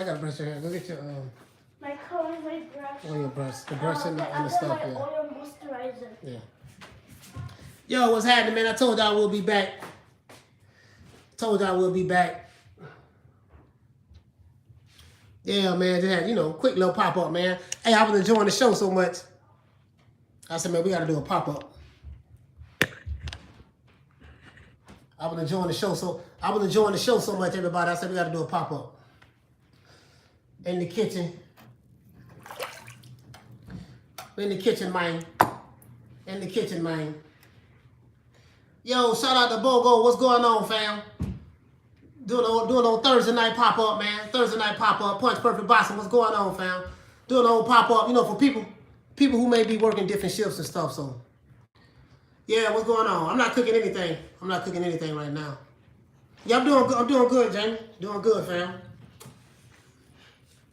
I gotta brush your hair. Go get your my comb, my brush. on your brush. The brush and the stuff. My Yeah. oil moisturizer. Yeah. Yo, what's happening, man? I told y'all we'll be back. Yeah, man. Just had, quick little pop up, man. Hey, I was enjoying the show so much. I said, man, we gotta do a pop up. I was enjoying the show so much, everybody. I said we gotta do a pop up. In the kitchen. In the kitchen, man. Yo, shout out to Bogo. What's going on, fam? Doing on Thursday night pop up, man. Thursday night pop up. Punch Perfect Boxing. What's going on, fam? Doing an old pop up, for people who may be working different shifts and stuff. So, yeah, what's going on? I'm not cooking anything. Right now. Yeah, I'm doing good, Jamie. Doing good, fam.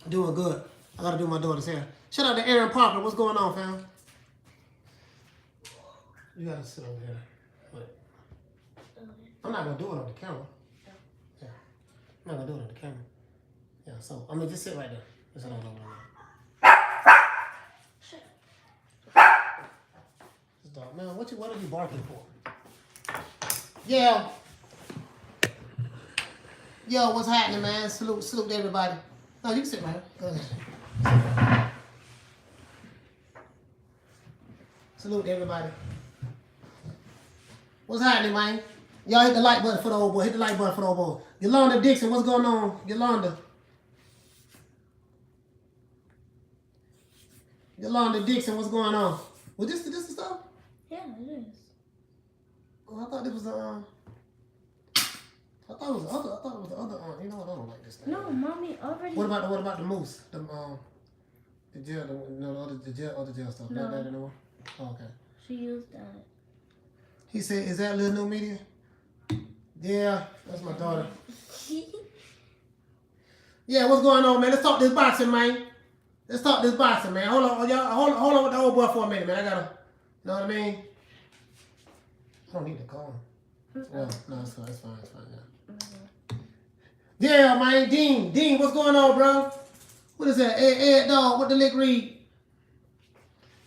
Doing good. I gotta do my daughter's hair. Shout out to Aaron Parker. What's going on, fam? You gotta sit over here. Wait. I'm not gonna do it on the camera. Yeah. I'm not gonna do it on the camera. Yeah, so just sit right there. Just sit on over there. Man, what are you barking for? Yeah. Yo, what's happening, man? Salute to everybody. No, you can sit right here. Go ahead. Salute to everybody. What's happening, man? Y'all hit the like button for the old boy. Yolanda Dixon, what's going on? Yolanda Dixon, what's going on? Was this the stuff? Yeah, it is. Oh, I thought this was the I thought it was the other you know what? I don't like this thing. No, mommy already. What about the moose? The gel, the gel stuff. No. Not that anymore. Oh, okay. She used that. He said, "Is that little new media?" Yeah, that's my daughter. Yeah, what's going on, man? Let's talk this boxing, man. Hold on, y'all. Hold on with the old boy for a minute, man. I gotta, you know what I mean? I don't need to call him. Well, no, it's fine. Yeah, man. Dean, what's going on, bro? What is that? Ed Dog, what the lick read?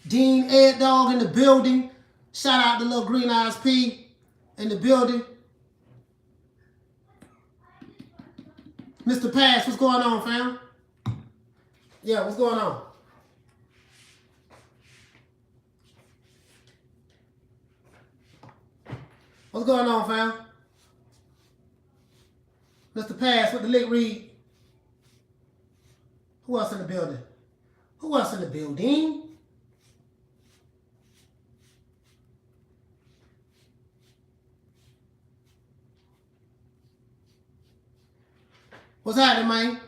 Dean, Ed Dog in the building. Shout out to little Green Eyes P in the building. Mr. Pass, what's going on, fam? Yeah, what's going on? What's going on, fam? Mr. Pass, what the lick read? Who else in the building? What's happening, man?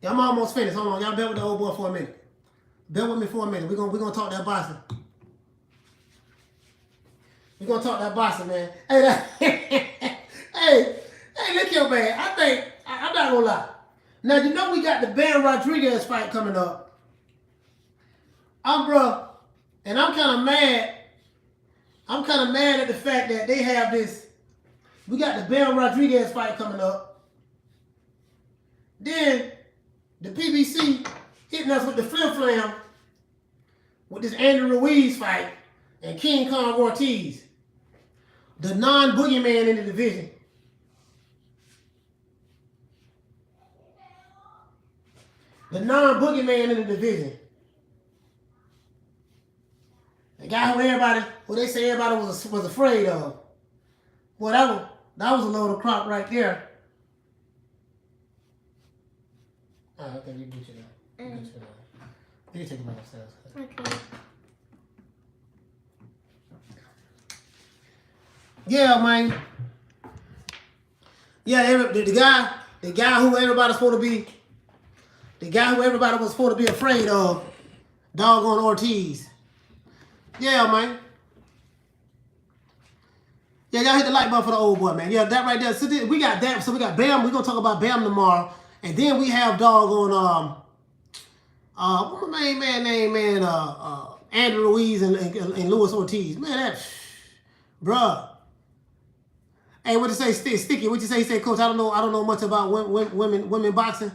Yeah, I'm almost finished. Hold on, y'all bear with the old boy for a minute. Bear with me for a minute. We're gonna talk that boxing. We're gonna talk that boxing, man. Hey, look here, man. I think I'm not gonna lie. Now we got the Ben Rodriguez fight coming up. And I'm kind of mad. I'm kind of mad at the fact that they have this. We got the Ben Rodriguez fight coming up. Then the PBC hitting us with the flim-flam with this Andrew Ruiz fight and King Kong Ortiz, the non-boogeyman in the division. The guy who they say everybody was afraid of. Well, that was a load of crap right there. All right, okay, you get your You can take him upstairs. Okay. Yeah, man. Yeah, the guy who everybody was supposed to be afraid of, doggone Ortiz. Yeah, man. Yeah, y'all hit the like button for the old boy, man. Yeah, that right there. So we got that. So we got Bam. We're gonna talk about Bam tomorrow, and then we have doggone what's my main man name, man? Andrew Ruiz and Luis Ortiz. Man, that, bruh. Hey, what you say, Sticky? What you say? He said, Coach, I don't know much about women boxing.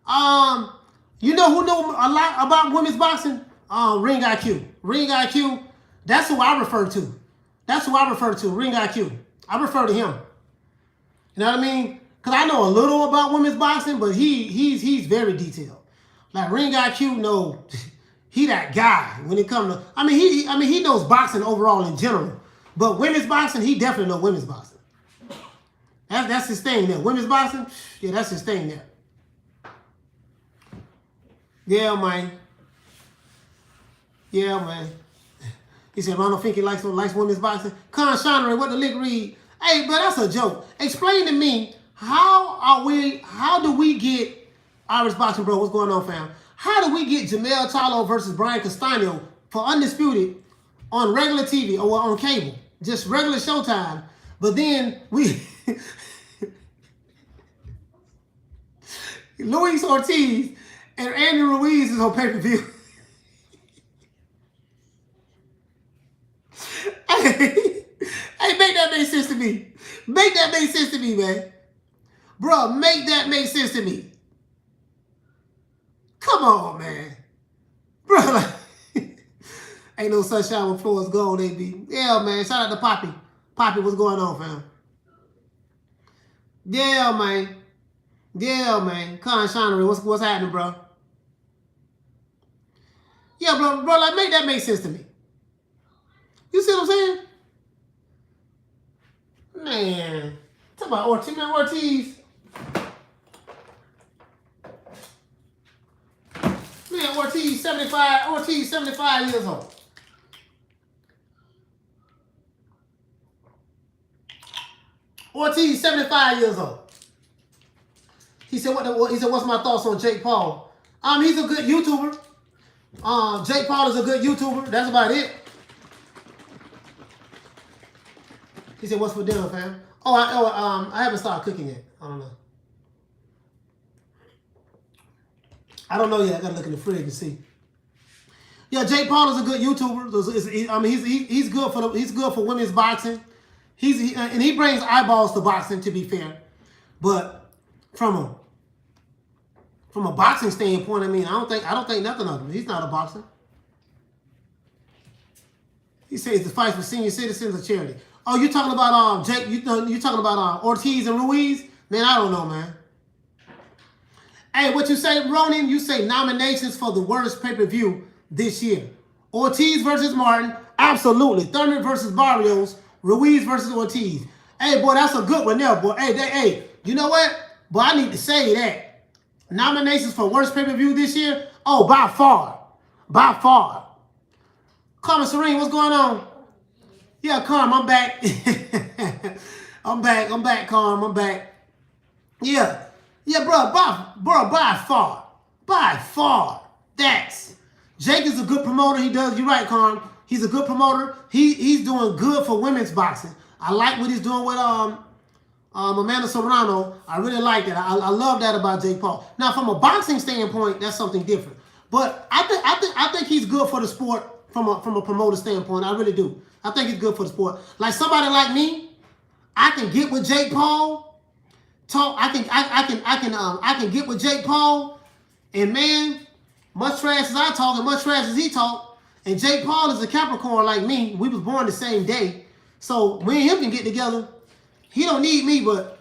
You know who know a lot about women's boxing? Ring IQ. Ring IQ. That's who I refer to. That's who I refer to. Ring IQ. I refer to him. You know what I mean? Cause I know a little about women's boxing, but he's very detailed. Like Ring IQ, no, he that guy when it comes to. I mean he knows boxing overall in general, but women's boxing, he definitely knows women's boxing. That's his thing there. Women's boxing, yeah, that's his thing there. Yeah, man. Yeah, man. He said, Ronald Finky likes women's boxing. Con Shonnery, what the lick read? Hey, but that's a joke. Explain to me, how do we get Irish boxing, bro? What's going on, fam? How do we get Jamel Charlo versus Brian Castano for Undisputed on regular TV or on cable? Just regular Showtime. But then we... Luis Ortiz and Andy Ruiz is on pay-per-view. Hey, make that make sense to me. Make that make sense to me, man. Bro, make that make sense to me. Come on, man. Bro, like, ain't no sunshine when floors gold, AB. Yeah, man. Shout out to Poppy. Poppy, what's going on, fam? Yeah, man. Yeah, man. Con Shonnery, what's happening, bro? Yeah, bro, like, make that make sense to me. You see what I'm saying? Man. Talk about Ortiz. Man, Ortiz. Man, Ortiz 75 years old. Ortiz 75 years old. He said, what's my thoughts on Jake Paul? He's a good YouTuber. Jake Paul is a good YouTuber. That's about it. He said, what's for dinner, fam? I haven't started cooking yet. I don't know. I don't know yet. I gotta look in the fridge and see. Yeah, Jake Paul is a good YouTuber. He's good for women's boxing. And he brings eyeballs to boxing, to be fair. But from a boxing standpoint, I mean, I don't think nothing of him. He's not a boxer. He says the fight for senior citizens a charity. Oh, you're talking about Jake? You're talking about Ortiz and Ruiz? Man, I don't know, man. Hey, what you say, Ronin? You say nominations for the worst pay-per-view this year. Ortiz versus Martin, absolutely. Thurman versus Barrios, Ruiz versus Ortiz. Hey, boy, that's a good one there, boy. Hey, you know what? Boy, I need to say that. Nominations for worst pay-per-view this year? Oh, by far. By far. Carmen Serene, what's going on? Yeah, Carm, I'm back. I'm back, Carm. I'm back. Yeah, bro, by far. By far. That's. Jake is a good promoter. You're right, Carm. He's a good promoter. He's doing good for women's boxing. I like what he's doing with Amanda Serrano. I really like that. I love that about Jake Paul. Now, from a boxing standpoint, that's something different. But I think he's good for the sport from a promoter standpoint. I really do. I think he's good for the sport. Like somebody like me, I can get with Jake Paul. I can get with Jake Paul, and man, much trash as I talk and much trash as he talk. And Jake Paul is a Capricorn like me. We was born the same day, so me and him can get together. He don't need me, but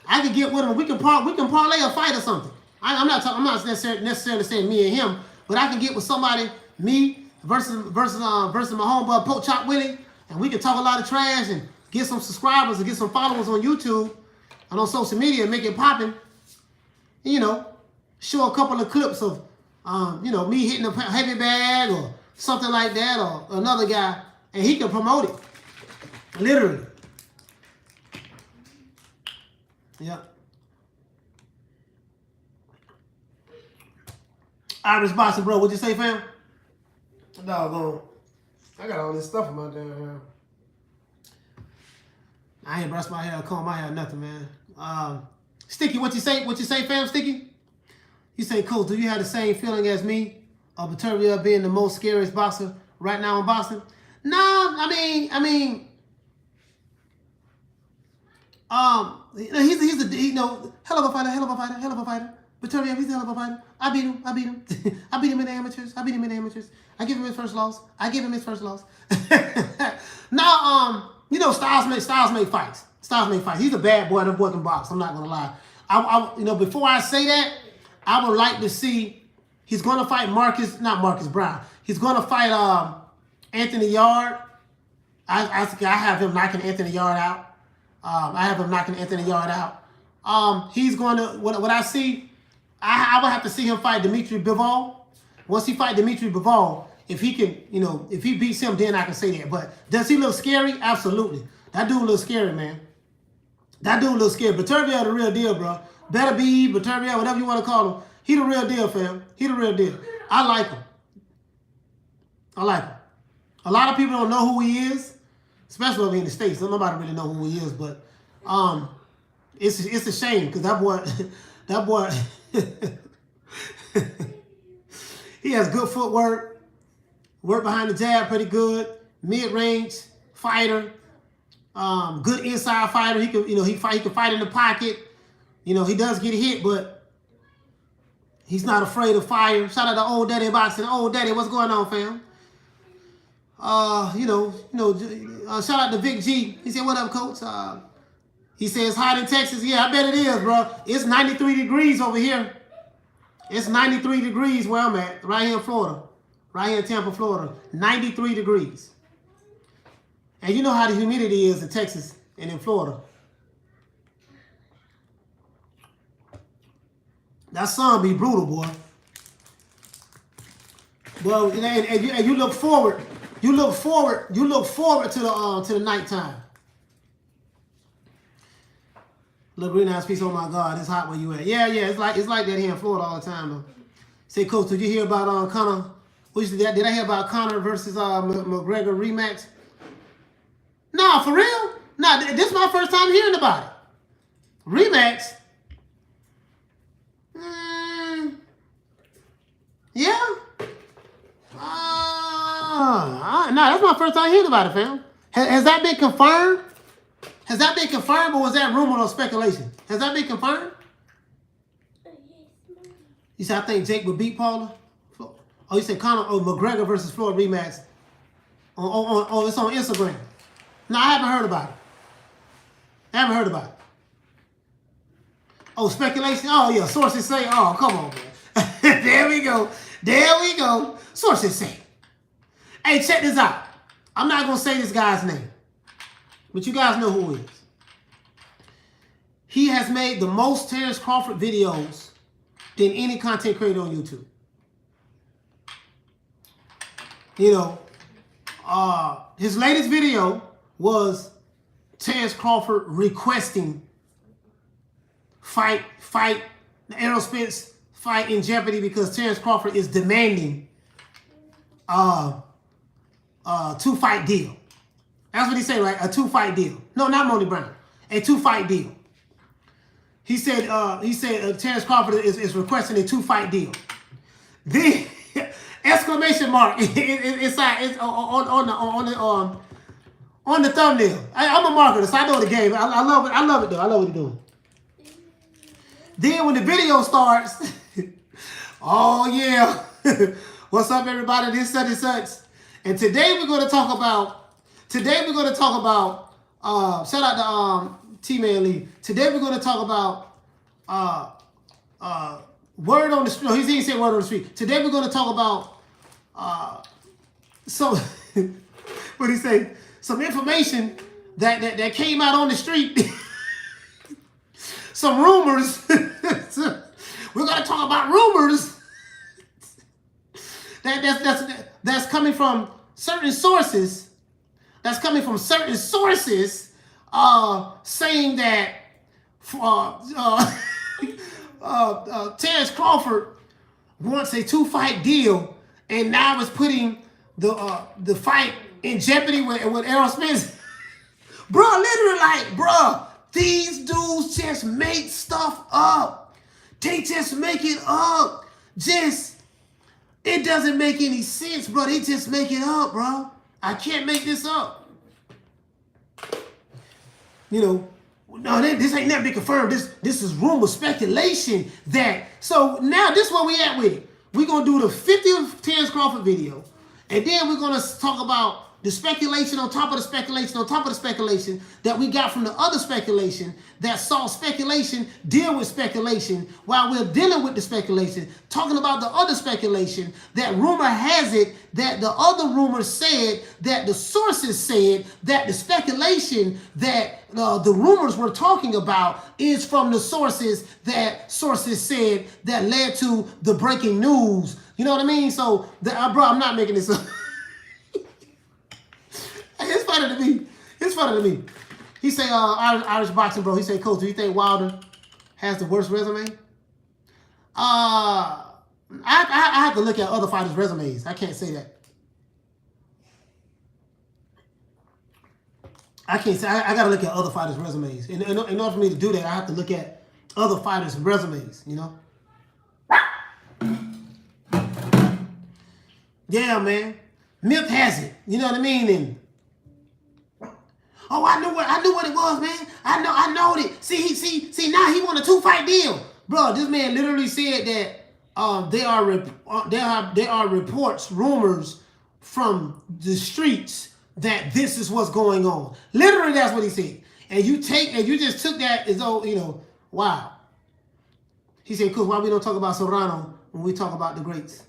I can get with him. We can parlay a fight or something. I'm not necessarily saying me and him, but I can get with somebody, me versus my homeboy Poke Chop Willie, and we can talk a lot of trash and get some subscribers and get some followers on YouTube and on social media and make it popping. You know, show a couple of clips of me hitting a heavy bag or something like that, or another guy, and he can promote it. Literally. Yeah. Irish boxing, bro. What'd you say, fam? Doggone. I got all this stuff in my damn hair. I ain't brushed my hair, comb my hair, nothing, man. Sticky, what you say? What you say, fam? Sticky? You say, Coach, do you have the same feeling as me of Viteria being the most scariest boxer right now in boxing? No, I mean, He's a hell of a fighter. Victoria, he's a hell of a fighter. I beat him. I beat him in the amateurs. I give him his first loss. Now, Styles make fights. He's a bad boy. That boy can box. I'm not gonna lie. Before I say that, I would like to see. He's gonna fight not Marcus Brown. He's gonna fight Anthony Yard. I have him knocking Anthony Yard out. He's going to what I see. I would have to see him fight Dimitri Bivol. Once he fight Dimitri Bivol, if he can, if he beats him, then I can say that. But does he look scary? Absolutely. That dude looks scary, man. Beterbiev the real deal, bro. Better be Beterbiev, whatever you want to call him. He the real deal, fam. I like him. A lot of people don't know who he is, especially over in the States. Nobody really know who he is, but it's a shame because that boy, he has good footwork, work behind the jab pretty good, mid-range fighter, good inside fighter. He can fight in the pocket. He does get hit, but he's not afraid of fire. Shout out to Old Daddy Boxing. Old Daddy, what's going on, fam? Shout out to Vic G. He said, "What up, coach?" He says, "It's hot in Texas." Yeah, I bet it is, bro. It's 93 degrees over here. It's 93 degrees where I'm at, right here in Florida, right here in Tampa, Florida. 93 degrees. And you know how the humidity is in Texas and in Florida. That sun be brutal, boy. Well, and you look forward. You look forward to the nighttime. Look, green eyes piece. Oh my God, it's hot where you at. Yeah, it's like that here in Florida all the time, though. Say, coach, did you hear about Conor? Did I hear about Conor versus McGregor rematch? Nah, for real? Nah, this is my first time hearing about it. Rematch? Yeah. No, that's my first time hearing about it, fam. Has that been confirmed? Or was that rumor or speculation? Has that been confirmed? You said, I think Jake would beat Paula? Oh, you said Conor McGregor versus Floyd rematch. It's on Instagram. No, I haven't heard about it. Oh, speculation? Oh, yeah, sources say. Oh, come on, man. There we go. Sources say. Hey, check this out. I'm not going to say this guy's name, but you guys know who he is. He has made the most Terrence Crawford videos than any content creator on YouTube. His latest video was Terrence Crawford requesting fight the Errol Spence fight in jeopardy because Terrence Crawford is demanding 2-fight deal. That's what he said, right? A 2-fight deal. No, not Monty Brown. A 2-fight deal. He said Terrence Crawford is requesting a 2-fight deal. The exclamation mark inside on the thumbnail. I'm a marketer, so I know the game. I love it. I love it though. I love what he's doing. Then when the video starts, oh yeah, what's up, everybody? This such and such. And today we're going to talk about. Shout out to T-Man Lee. Today we're going to talk about word on the street. No, he didn't say word on the street. Today we're going to talk about what he say? Some information that came out on the street. Some rumors. We're going to talk about rumors that's coming from certain sources. That's coming from certain sources saying that Terrence Crawford wants a 2-fight deal, and now is putting the fight in jeopardy with Errol Spence. Bro, these dudes just make stuff up. They just make it up. It doesn't make any sense, bro. They just make it up, bro. I can't make this up. No, this ain't never been confirmed. This is rumor, speculation that. So now this is where we at with it. We're going to do the 50th Terrence Crawford video. And then we're going to talk about the speculation on top of the speculation on top of the speculation that we got from the other speculation that saw speculation deal with speculation while we're dealing with the speculation, talking about the other speculation that rumor has it that the other rumors said that the sources said that the speculation that the rumors we're talking about is from the sources that sources said that led to the breaking news. You know what I mean? So, bro, I'm not making this up. It's funny to me. It's funny to me. He say, Irish boxing, bro. He say, Coach, do you think Wilder has the worst resume? I have to look at other fighters' resumes. I can't say that. I can't say. I got to look at other fighters' resumes. In order for me to do that, I have to look at other fighters' resumes, you know? Yeah, man. Myth has it. You know what I mean? And oh, I knew what it was, man. I know it. See, now he want a 2-fight deal. Bro, this man literally said that there are reports, rumors from the streets that this is what's going on. Literally, that's what he said. And you just took that as though, you know, wow. He said, Coach, why we don't talk about Serrano when we talk about the greats?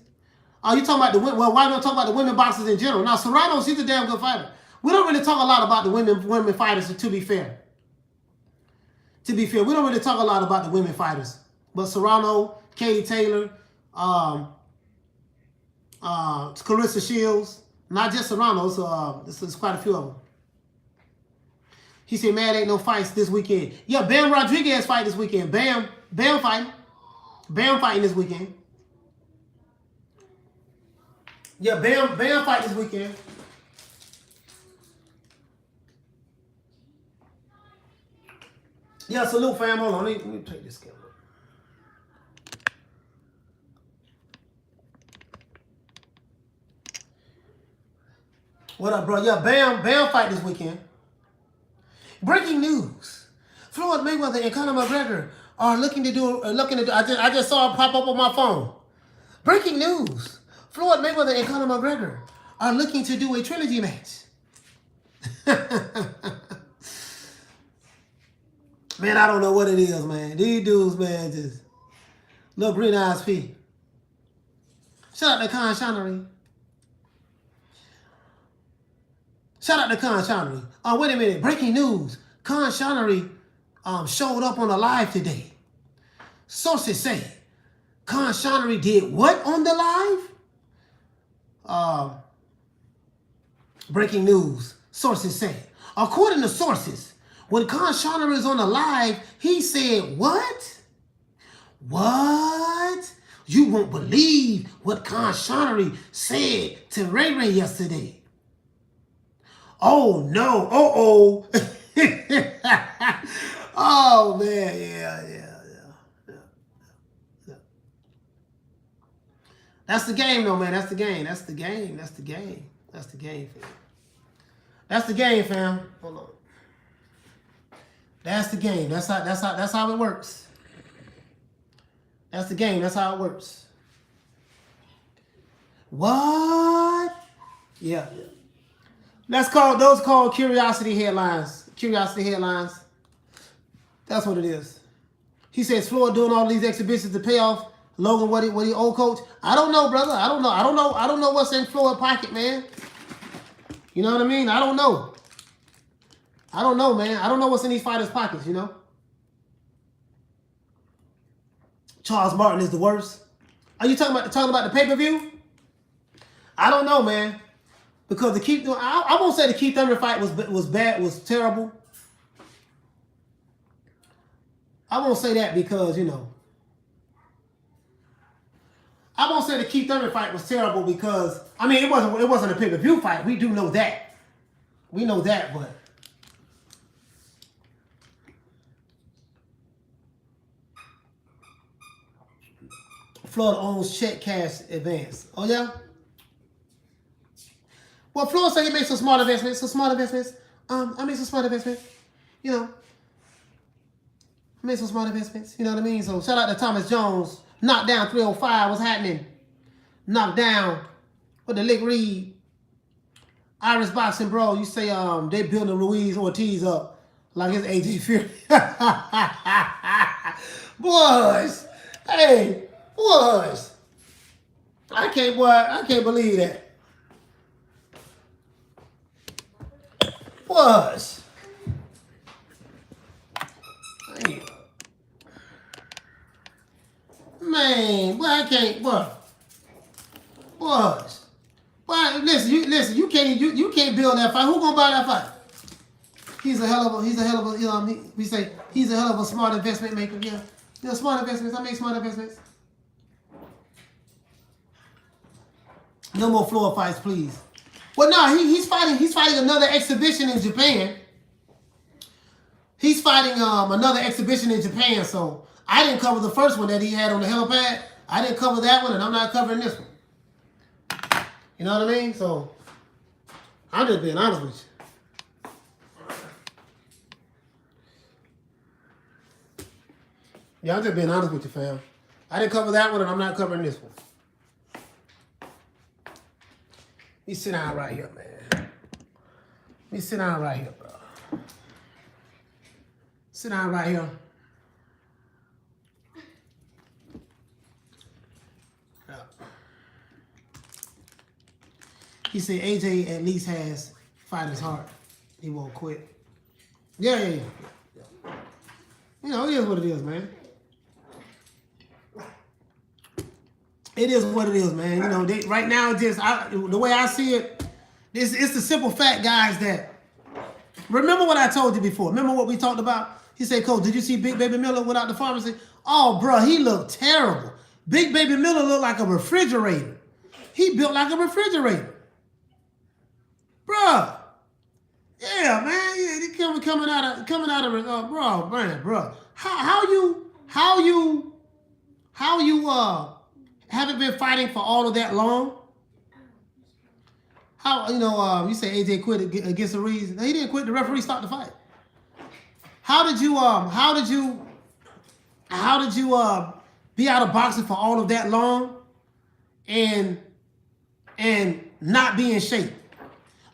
Oh, you talking about why don't we talk about the women boxers in general? Now, Serrano, she's a damn good fighter. We don't really talk a lot about the women fighters, to be fair. To be fair, we don't really talk a lot about the women fighters. But Serrano, Katie Taylor, Clarissa Shields, not just Serrano, there's quite a few of them. He said, man, ain't no fights this weekend. Yeah, Bam Rodriguez fight this weekend. Bam fighting. Bam fighting this weekend. Yeah, Bam fight this weekend. Yeah, salute, fam. Hold on. Let me take this camera. What up, bro? Yeah, Bam fight this weekend. Breaking news. Floyd Mayweather and Conor McGregor are looking to do. I just saw it pop up on my phone. Breaking news. Floyd Mayweather and Conor McGregor are looking to do a trilogy match. Man, I don't know what it is, man. These dudes, man, just little green eyes P. Shout out to Khan Shonery. Shout out to Khan Shonery. Oh, wait a minute. Breaking news. Khan Shonery showed up on the live today. Sources say Khan Shonery did what on the live? Breaking news. Sources say. According to sources, when Khan Shonery is on the live, he said, what? What? You won't believe what Khan Shonery said to Ray Ray yesterday. Oh, no. Uh-oh. Oh, man. Yeah. That's the game, though, man. That's the game, fam. That's the game, fam. Hold on. That's the game. That's how it works. That's the game. That's how it works. What? Yeah. Those called curiosity headlines. Curiosity headlines. That's what it is. He says Floyd doing all these exhibitions to pay off Logan what he old coach. I don't know, brother. I don't know what's in Floyd's pocket, man. You know what I mean? I don't know. I don't know, man. I don't know what's in these fighters' pockets, you know? Charles Martin is the worst. Are you talking about the pay-per-view? I don't know, man. Because I won't say the Keith Thurman fight was bad, was terrible. I won't say that because, you know. I won't say the Keith Thurman fight was terrible because, I mean, it wasn't a pay-per-view fight. We do know that. We know that, but Floyd owns check cash advance. Oh, yeah? Well, Floyd said he made some smart investments. I made some smart investments. You know. Make some smart investments. You know what I mean? So shout out to Thomas Jones. Knocked down 305. What's happening? Knocked down with the Lick Reed. Irish boxing, bro. You say they building Ruiz Ortiz up like it's AJ Fury. Boys. Hey, boys. I can't believe that. Boys. Hey. Man, boy, I can't, boy. Boys. Boy, listen, you can't build that fight. Who gonna buy that fight? He's a hell of a, you know, we say he's a hell of a smart investment maker. Yeah. You know, smart investments. I make smart investments. No more floor fights, please. Well, no, he's fighting another exhibition in Japan. He's fighting another exhibition in Japan, so I didn't cover the first one that he had on the helipad. I didn't cover that one, and I'm not covering this one. You know what I mean? So I'm just being honest with you. Yeah, I'm just being honest with you, fam. I didn't cover that one, and I'm not covering this one. Me sit down right here, man. Me sit down right here, bro. Sit down right here. Yeah. He said AJ at least has fighter's heart. He won't quit. Yeah. You know, it is what it is, man. It is what it is, man. You know, right now, the way I see it, it's the simple fact, guys, that remember what I told you before. Remember what we talked about? He said, Coach, did you see Big Baby Miller without the pharmacy? Oh, bro, he looked terrible. Big Baby Miller looked like a refrigerator. He built like a refrigerator. Bruh. Yeah, man. Yeah, he coming out of bro, man, bro. How you haven't been fighting for all of that long? How, you say AJ quit against the reason. He didn't quit, the referee stopped the fight. How did you be out of boxing for all of that long and not be in shape?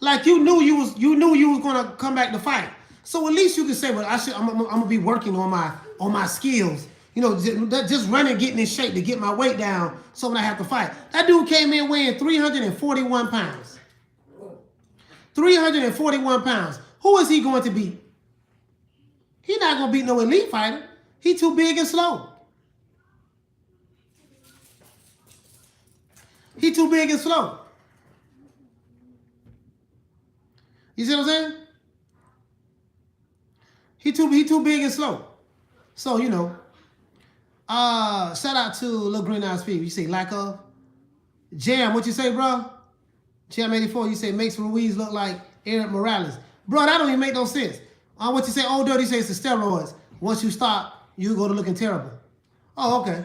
Like you knew you was gonna come back to fight. So at least you can say, well, I'm gonna be working on my skills. You know, just running, getting in shape to get my weight down so when I have to fight. That dude came in weighing 341 pounds. 341 pounds. Who is he going to beat? He's not going to beat no elite fighter. He's too big and slow. He's too big and slow. You see what I'm saying? He too big and slow. So, shout out to Lil Green Eyes Speed. You say lack of? Jam, what you say, bro? Jam 84, you say makes Ruiz look like Eric Morales. Bro, that don't even make no sense. What you say, Old Dirty says it's the steroids. Once you stop, you go to looking terrible. Oh, okay.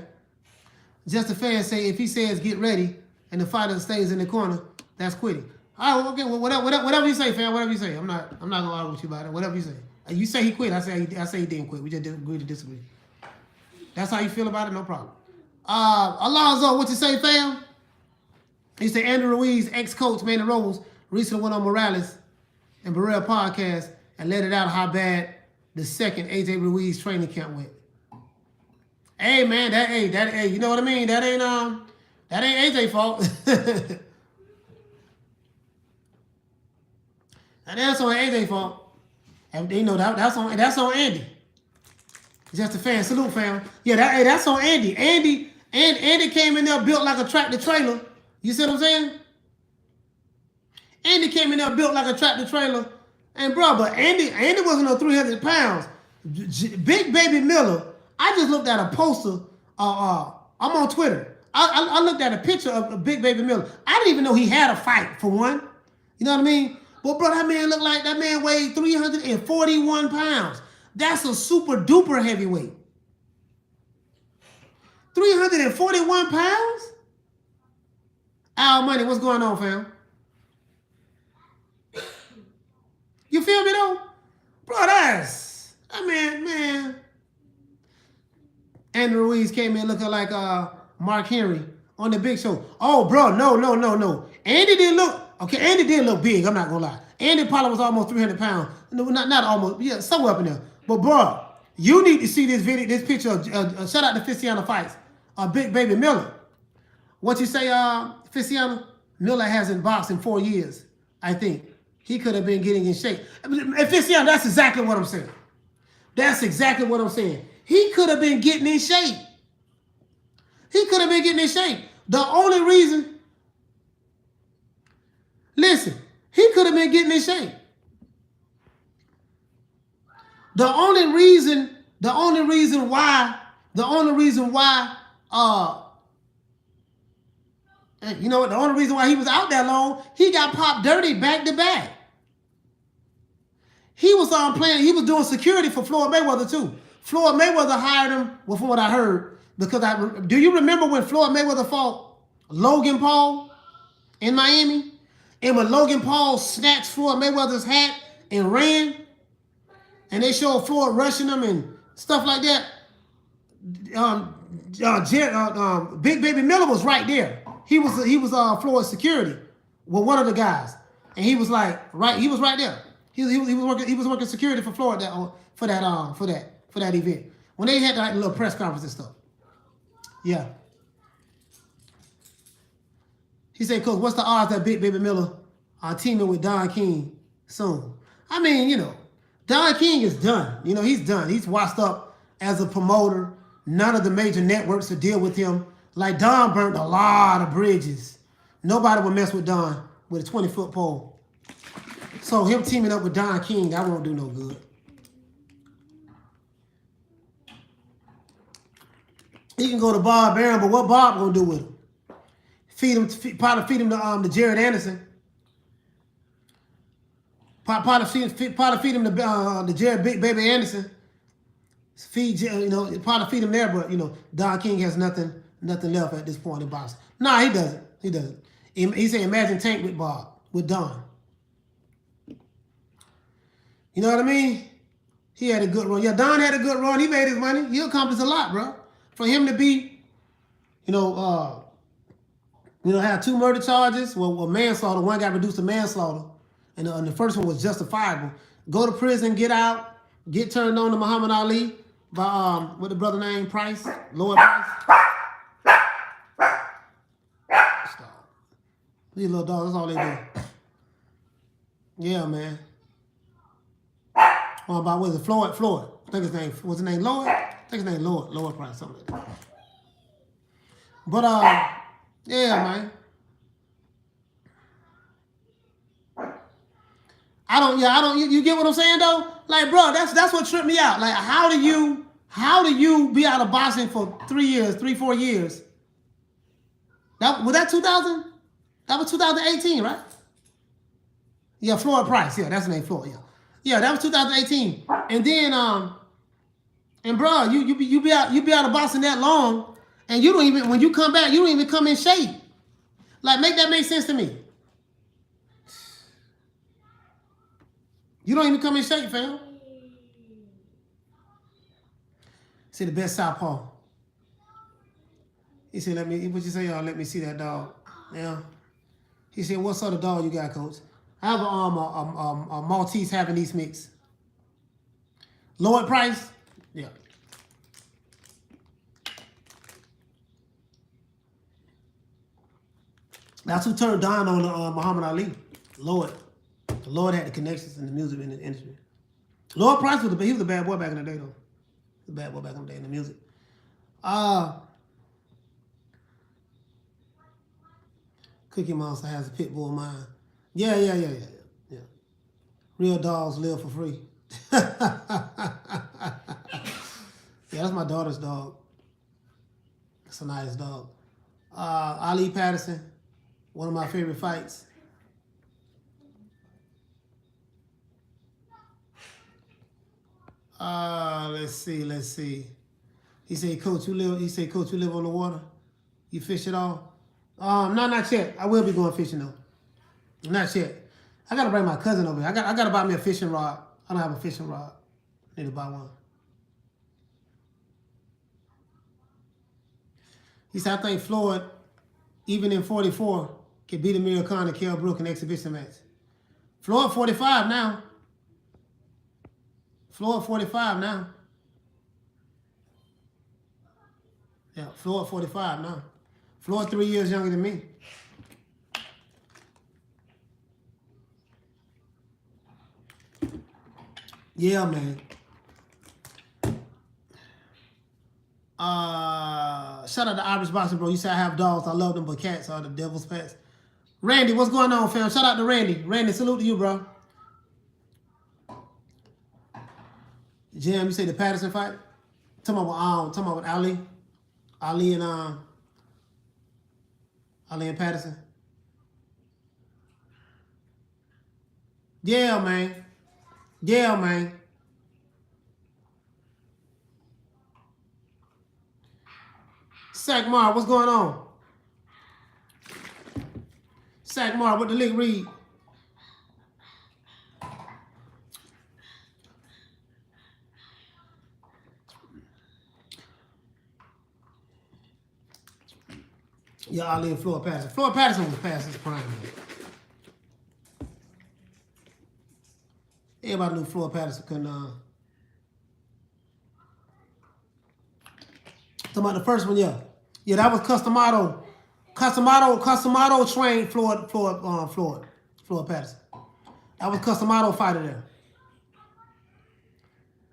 Just a fan say if he says get ready and the fighter stays in the corner, that's quitting. All right, okay, well, whatever you say, fam, whatever you say. I'm not gonna argue with you about it. Whatever you say. You say he quit, I say he didn't quit. We just agree to disagree. That's how you feel about it, no problem. Alonzo, what you say, fam? He said Andrew Ruiz, ex-coach, Manny Rose, recently went on Morales and Burrell podcast and let it out how bad the second AJ Ruiz training camp went. Hey, man, that you know what I mean? That ain't AJ fault. That's on AJ fault. And that's on Andy. Just a fan. Salute, fam. Yeah, that's on Andy. Andy came in there built like a tractor trailer. You see what I'm saying? Andy came in there built like a tractor trailer. And bro, but Andy wasn't no 300 pounds. Big Baby Miller, I just looked at a poster. I'm on Twitter. I looked at a picture of Big Baby Miller. I didn't even know he had a fight, for one. You know what I mean? But bro, that man weighed 341 pounds. That's a super duper heavyweight. 341 pounds? Al Money, what's going on, fam? You feel me though? Bro, that Andy Ruiz came in looking like Mark Henry on the Big Show. Oh, bro, no. Andy didn't look, okay, Andy did look big, I'm not going to lie. Andy probably was almost 300 pounds. No, not almost, yeah, somewhere up in there. But, bro, you need to see this video, this picture of, shout out to Fisiano Fights, Big Baby Miller. What you say, Fisiano? Miller hasn't boxed in 4 years, I think. He could have been getting in shape. And Fisiano, that's exactly what I'm saying. That's exactly what I'm saying. He could have been getting in shape. He could have been getting in shape. The only reason, listen, he could have been getting in shape. The only reason why, you know what, the only reason why he was out that long, he got popped dirty back to back. He was he was doing security for Floyd Mayweather too. Floyd Mayweather hired him, well, from what I heard, because do you remember when Floyd Mayweather fought Logan Paul in Miami? And when Logan Paul snatched Floyd Mayweather's hat and ran, and they showed Floyd rushing him and stuff like that, Big Baby Miller was right there. He was Floyd's security with one of the guys, and he was like he was right there. He was working security for Floyd for that event when they had that little press conference and stuff. Yeah. He said, "Coach, what's the odds that Big Baby Miller teaming with Don King soon?" I mean, you know, Don King is done. You know, he's done. He's washed up as a promoter. None of the major networks will deal with him. Like, Don burnt a lot of bridges. Nobody would mess with Don with a 20-foot pole. So him teaming up with Don King, that won't do no good. He can go to Bob Arum, but what Bob gonna do with him? Probably feed him to Jared Anderson. Probably feed him to Jared Big Baby Anderson. Probably feed him there, but Don King has nothing left at this point in boxing. Nah, he doesn't. He doesn't. He said, imagine Tank with Bob, with Don. You know what I mean? He had a good run. Yeah, Don had a good run. He made his money. He accomplished a lot, bro. For him to be, have 2 murder charges, well, manslaughter. One got reduced to manslaughter, and the first one was justifiable. Go to prison, get out, get turned on to Muhammad Ali by what the brother named Price, Lloyd Price. These little dogs, that's all they do. Yeah, man. About what is it? Floyd. I think his name was Lloyd. I think his name Lloyd Price, something like that. But yeah, man. You get what I'm saying though? Like, bro, that's what tripped me out. Like, how do you be out of boxing for 4 years? Was that 2000? That was 2018, right? Yeah, Floyd Price. Yeah, that's the name, Floyd. Yeah. Yeah, that was 2018. And then and bro, you be out of boxing that long, and you don't even, when you come back, you don't even come in shape. Like, make that make sense to me. You don't even come in shape, fam. See the best southpaw. He said, what you say, y'all? Let me see that dog. Yeah. He said, what sort of dog you got, coach? I have a Maltese Havanese mix. Lloyd Price? Yeah. That's who turned Don on Muhammad Ali. Lloyd. Lloyd had the connections in the music industry. Lloyd Price was he was a bad boy back in the day, though. He was a bad boy back in the day in the music. Cookie Monster has a pit bull mind. Yeah. Real dogs live for free. Yeah, that's my daughter's dog. It's a nice dog. Ali Patterson, one of my favorite fights. Let's see. He said, Coach, you live on the water? You fish at all? No, not yet. I will be going fishing though. Not yet. I gotta bring my cousin over here. I gotta buy me a fishing rod. I don't have a fishing rod. Need to buy one. He said, I think Floyd, even in 44, can beat Amir Khan and Kell Brook in exhibition match. Floyd 45 now. Floyd 45 now. Yeah, Floyd 45 now. Floyd 3 years younger than me. Yeah, man. Shout out to Irish Boxing, bro. You say I have dogs. I love them, but cats are the devil's pets. Randy, what's going on, fam? Shout out to Randy. Randy, salute to you, bro. Jim, you say the Patterson fight? Talking about with Ali. Ali and Patterson. Yeah, man. Yeah, man. Sackmar, what's going on? Sackmar, what the link read? Yeah, Ali and Floyd Patterson. Floyd Patterson was past his prime, man. Everybody knew Floyd Patterson couldn't. Talking about the first one, yeah. Yeah, that was Customato. Customato trained Floyd Patterson. That was Customato fighter there.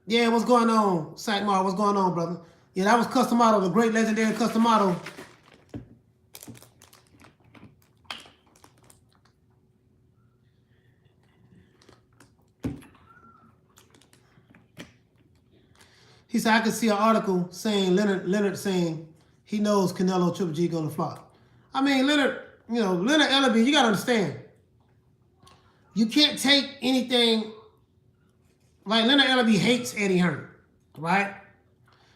Yeah, what's going on, Sackmar? What's going on, brother? Yeah, that was Customato, the great legendary Customato. He said, I could see an article saying, Leonard saying he knows Canelo Triple G gonna flop. I mean, Leonard Ellaby, you gotta understand. You can't take anything, like Leonard Ellaby hates Eddie Hearn, right?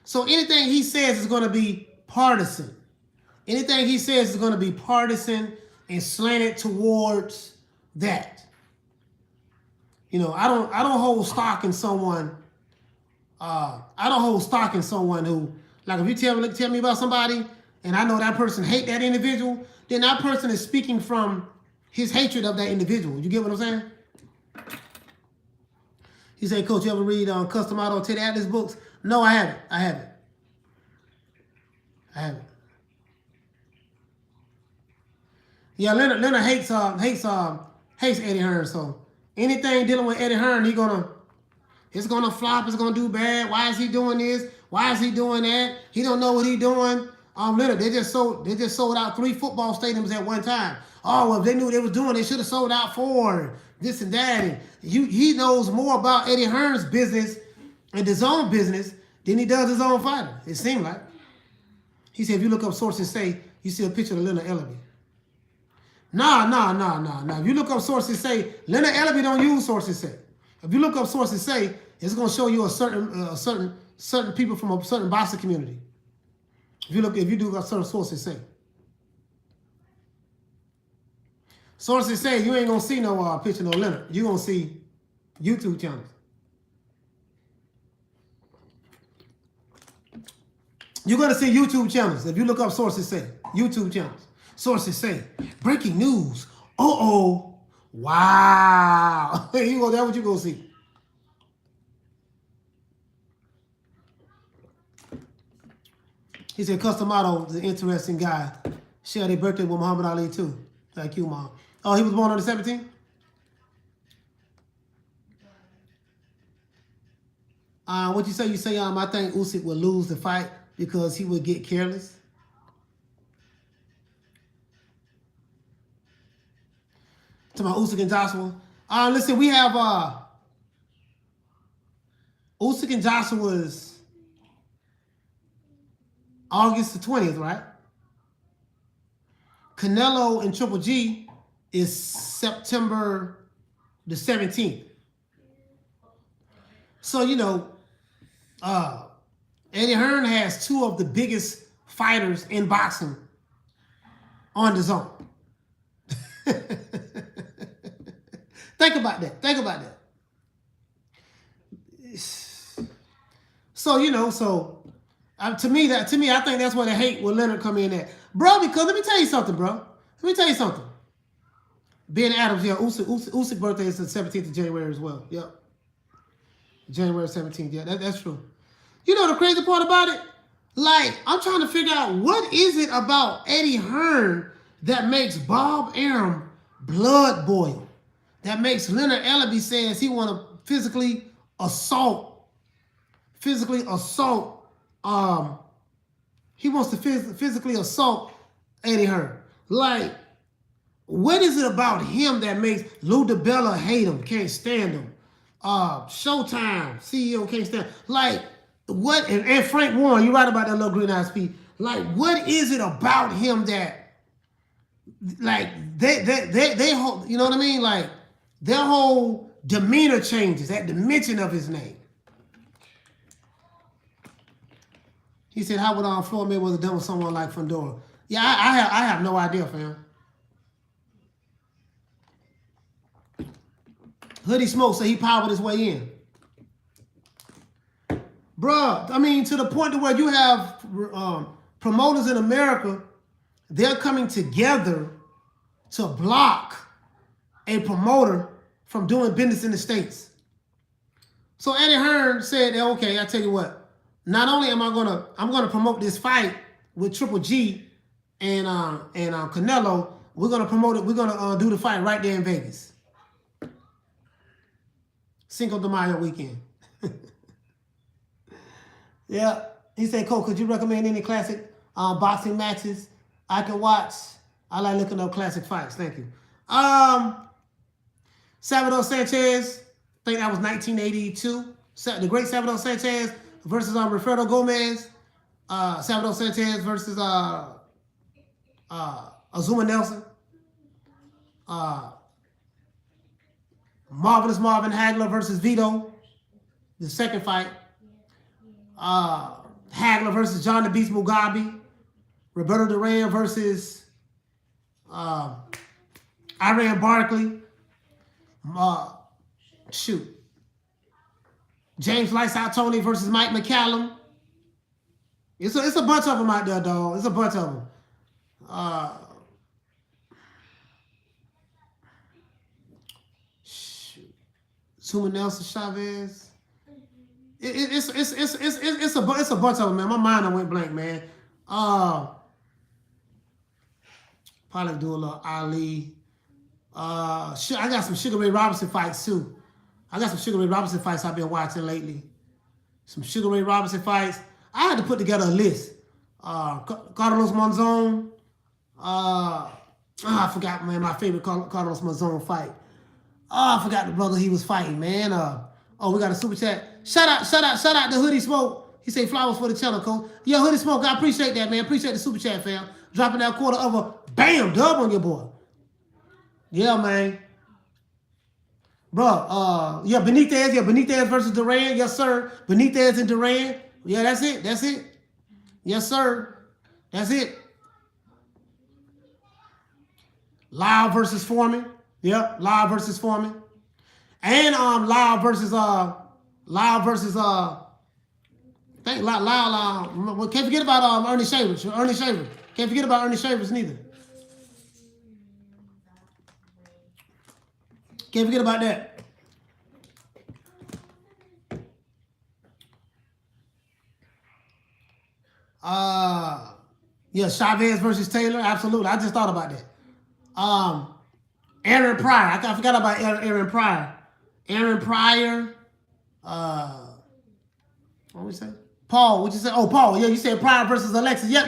So anything he says is gonna be partisan. Anything he says is gonna be partisan and slanted towards that. You know, I don't hold stock in someone. I don't hold stock in someone who, like, if you tell me about somebody and I know that person hate that individual, then that person is speaking from his hatred of that individual. You get what I'm saying? He said, Coach, you ever read Customato Teddy Atlas books? No, I haven't. Yeah, Leonard hates Eddie Hearn. So anything dealing with Eddie Hearn, it's gonna flop. It's gonna do bad. Why is he doing this? Why is he doing that? He don't know what he doing. Leonard, they just sold out 3 football stadiums at one time. Oh, well, if they knew what they was doing, they should have sold out 4. This and that. And he knows more about Eddie Hearn's business and his own business than he does his own fighter. It seemed like. He said, if you look up sources say, you see a picture of Leonard Ellaby. Nah. If you look up sources say, Leonard Ellaby don't use sources say. If you look up sources say, it's going to show you a certain people from a certain boxing community. If you do what certain sources say. Sources say you ain't going to see no picture of no Leonard. You're going to see YouTube channels. You're going to see YouTube channels. If you look up sources say, YouTube channels. Sources say, breaking news. Uh-oh. Wow. That's what you're going to see. He said, Customato is an interesting guy. Shared their birthday with Muhammad Ali, too. Thank you, Mom. Oh, he was born on the 17th? What you say? You say, I think Usyk would lose the fight because he would get careless. To my Usyk and Joshua. Listen, we have Usyk and Joshua's August the 20th, right? Canelo and Triple G is September the 17th. So, Eddie Hearn has 2 of the biggest fighters in boxing on the zone. Think about that. So, To me, I think that's where the hate with Leonard come in at, bro. Because let me tell you something, bro. Let me tell you something. Ben Adams, yeah, Usyk's birthday is the 17th of January as well. Yep, January 17th. Yeah, that's true. You know the crazy part about it? Like, I'm trying to figure out what is it about Eddie Hearn that makes Bob Arum blood boil, that makes Leonard Ellaby says he want to physically assault. He wants to physically assault Eddie Hearn. Like, what is it about him that makes Lou DiBella hate him, can't stand him? Showtime, CEO can't stand. Like, what? And Frank Warren, you're right about that little green eyed speed. Like, what is it about him that, like, they whole, you know what I mean? Like, their whole demeanor changes at the mention of his name. He said, how would Floyd Mayweather done with someone like Fundora? Yeah, I have no idea, fam. Hoodie Smoke said he powered his way in. Bruh, I mean, to the point to where you have promoters in America, they're coming together to block a promoter from doing business in the States. So Eddie Hearn said, okay, I tell you what, not only I'm gonna promote this fight with Triple G and Canelo, we're gonna promote it, we're gonna do the fight right there in Vegas. Cinco de Mayo weekend. Yeah, he said, Cole, could you recommend any classic boxing matches I can watch? I like looking up classic fights. Thank you. Salvador Sanchez, I think that was 1982. The great Salvador Sanchez versus Rafael Gomez. Salvador Sanchez versus Azuma Nelson. Marvelous Marvin Hagler versus Vito, the second fight. Hagler versus John the Beast Mugabe. Roberto Duran versus Iran Barkley. James Lights Out Tony versus Mike McCallum. It's a bunch of them out there, dog. It's a bunch of them. Zuma Nelson Chavez. It's a bunch of them, man. My mind went blank, man. Probably do a little Ali. I got some Sugar Ray Robinson fights too. I got some Sugar Ray Robinson fights I've been watching lately. Some Sugar Ray Robinson fights. I had to put together a list. Carlos Monzon. I forgot, man, my favorite Carlos Monzon fight. I forgot the brother he was fighting, man. We got a super chat. Shout out to Hoodie Smoke. He said flowers for the channel, Cole. Yo, Hoodie Smoke, I appreciate that, man. Appreciate the super chat, fam. Dropping that quarter of a bam dub on your boy. Yeah, man. Bro, Benitez. Yeah, Benitez versus Duran. Yes, sir. Benitez and Duran. Yeah, that's it. Yes, sir. That's it. Lyle versus Foreman. Yep, Lyle versus Foreman. And Lyle versus I think Lyle can't forget about Ernie Shavers. Can't forget about Ernie Shavers neither. Can't forget about that. Yeah, Chavez versus Taylor. Absolutely. I just thought about that. Aaron Pryor. I forgot about Aaron Pryor. Aaron Pryor. What we say? Paul. What'd you say? Oh, Paul. Yeah, you said Pryor versus Alexis. Yep.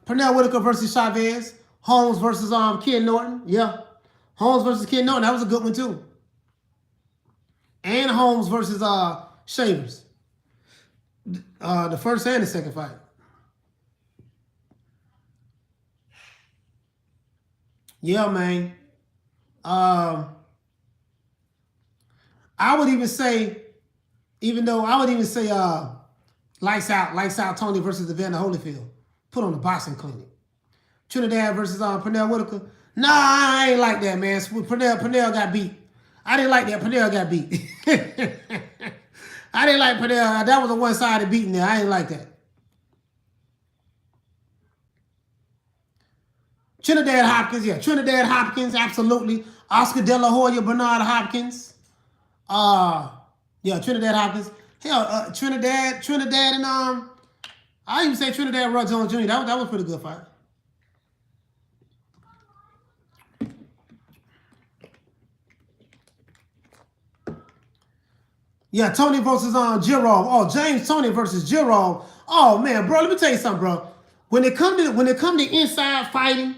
Pernell Whitaker versus Chavez. Holmes versus Ken Norton. Yeah. Holmes versus Ken Norton. That was a good one too. And Holmes versus Shavers. The first and the second fight. Yeah, man. I would even say Lights Out Tony versus Evander Holyfield. Put on the boxing clinic. Trinidad versus Pernell Whitaker. Nah, I ain't like that, man. Pernell got beat. I didn't like that. Pernell got beat. I didn't like Pernell. That was a one-sided beating there. I didn't like that. Trinidad Hopkins, yeah. Trinidad Hopkins, absolutely. Oscar De La Hoya, Bernard Hopkins. Yeah, Trinidad Hopkins. Hell, Trinidad, and I even say Trinidad Rod Jones Jr. That was a pretty good fight. Yeah, Tony versus Jarrell. Oh, James Tony versus Jarrell. Oh man, bro, let me tell you something, bro. When it come to inside fighting,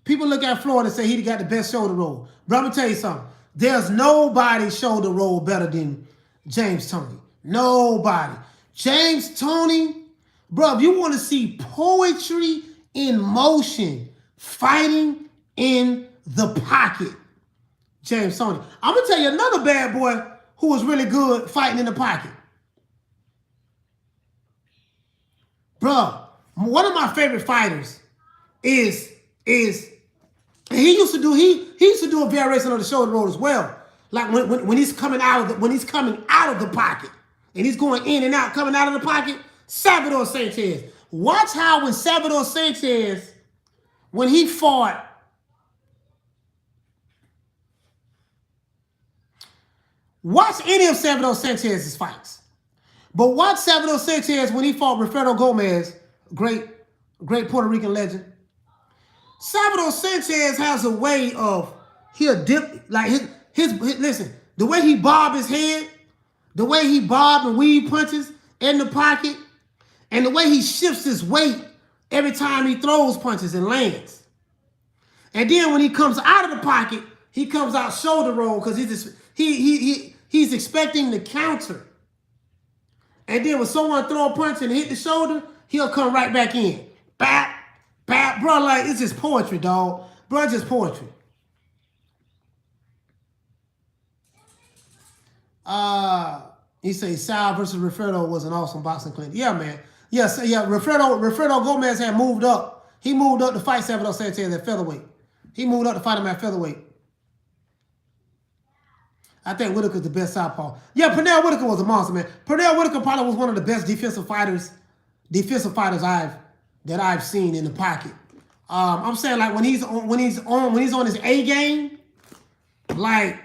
people look at Floyd and say he got the best shoulder roll. Bro, let me tell you something. There's nobody shoulder roll better than James Tony. Nobody. James Tony, bro, if you want to see poetry in motion, fighting in the pocket, James Tony. I'm going to tell you another bad boy who was really good fighting in the pocket. Bro, one of my favorite fighters is he used to do a variation of the shoulder roll as well. Like when he's coming out of the pocket and he's going in and out, coming out of the pocket, Salvador Sanchez. Watch how when Salvador Sanchez, when he fought, watch any of Salvador Sanchez's fights. But watch Salvador Sanchez when he fought Rafael Gomez, great Puerto Rican legend. Salvador Sanchez has a way of, he'll dip, like his listen, the way he bob his head, the way he bob and weave punches in the pocket, and the way he shifts his weight every time he throws punches and lands. And then when he comes out of the pocket, he comes out shoulder roll because he's expecting the counter. And then when someone throw a punch and hit the shoulder, he'll come right back in. Bap, bap, bro, like it's just poetry, dog. Bro, it's just poetry. He say Sal versus Rafael was an awesome boxing clinic. Yeah, man. Yes, yeah. Rafael Gomez had moved up. He moved up to fight Salvador Sanchez at featherweight. He moved up to fight him at featherweight. I think Whitaker's the best southpaw. Yeah, Pernell Whitaker was a monster, man. Pernell Whitaker probably was one of the best defensive fighters that I've seen in the pocket. I'm saying like when he's on his A game, like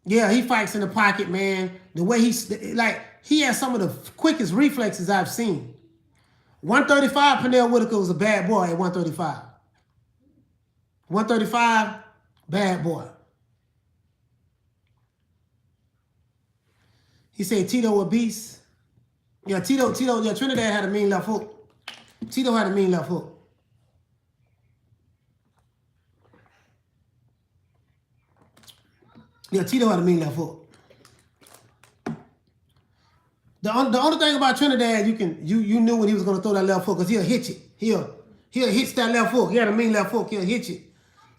yeah, he fights in the pocket, man. The way he has some of the quickest reflexes I've seen. 135, Pernell Whitaker was a bad boy at 135. 135, bad boy. He said Tito a beast. Yeah, Trinidad had a mean left hook. Tito had a mean left hook. Yeah, Tito had a mean left hook. The only thing about Trinidad, you knew when he was gonna throw that left hook, because he'll hit you. He'll hit that left hook. He had a mean left hook, he'll hit you.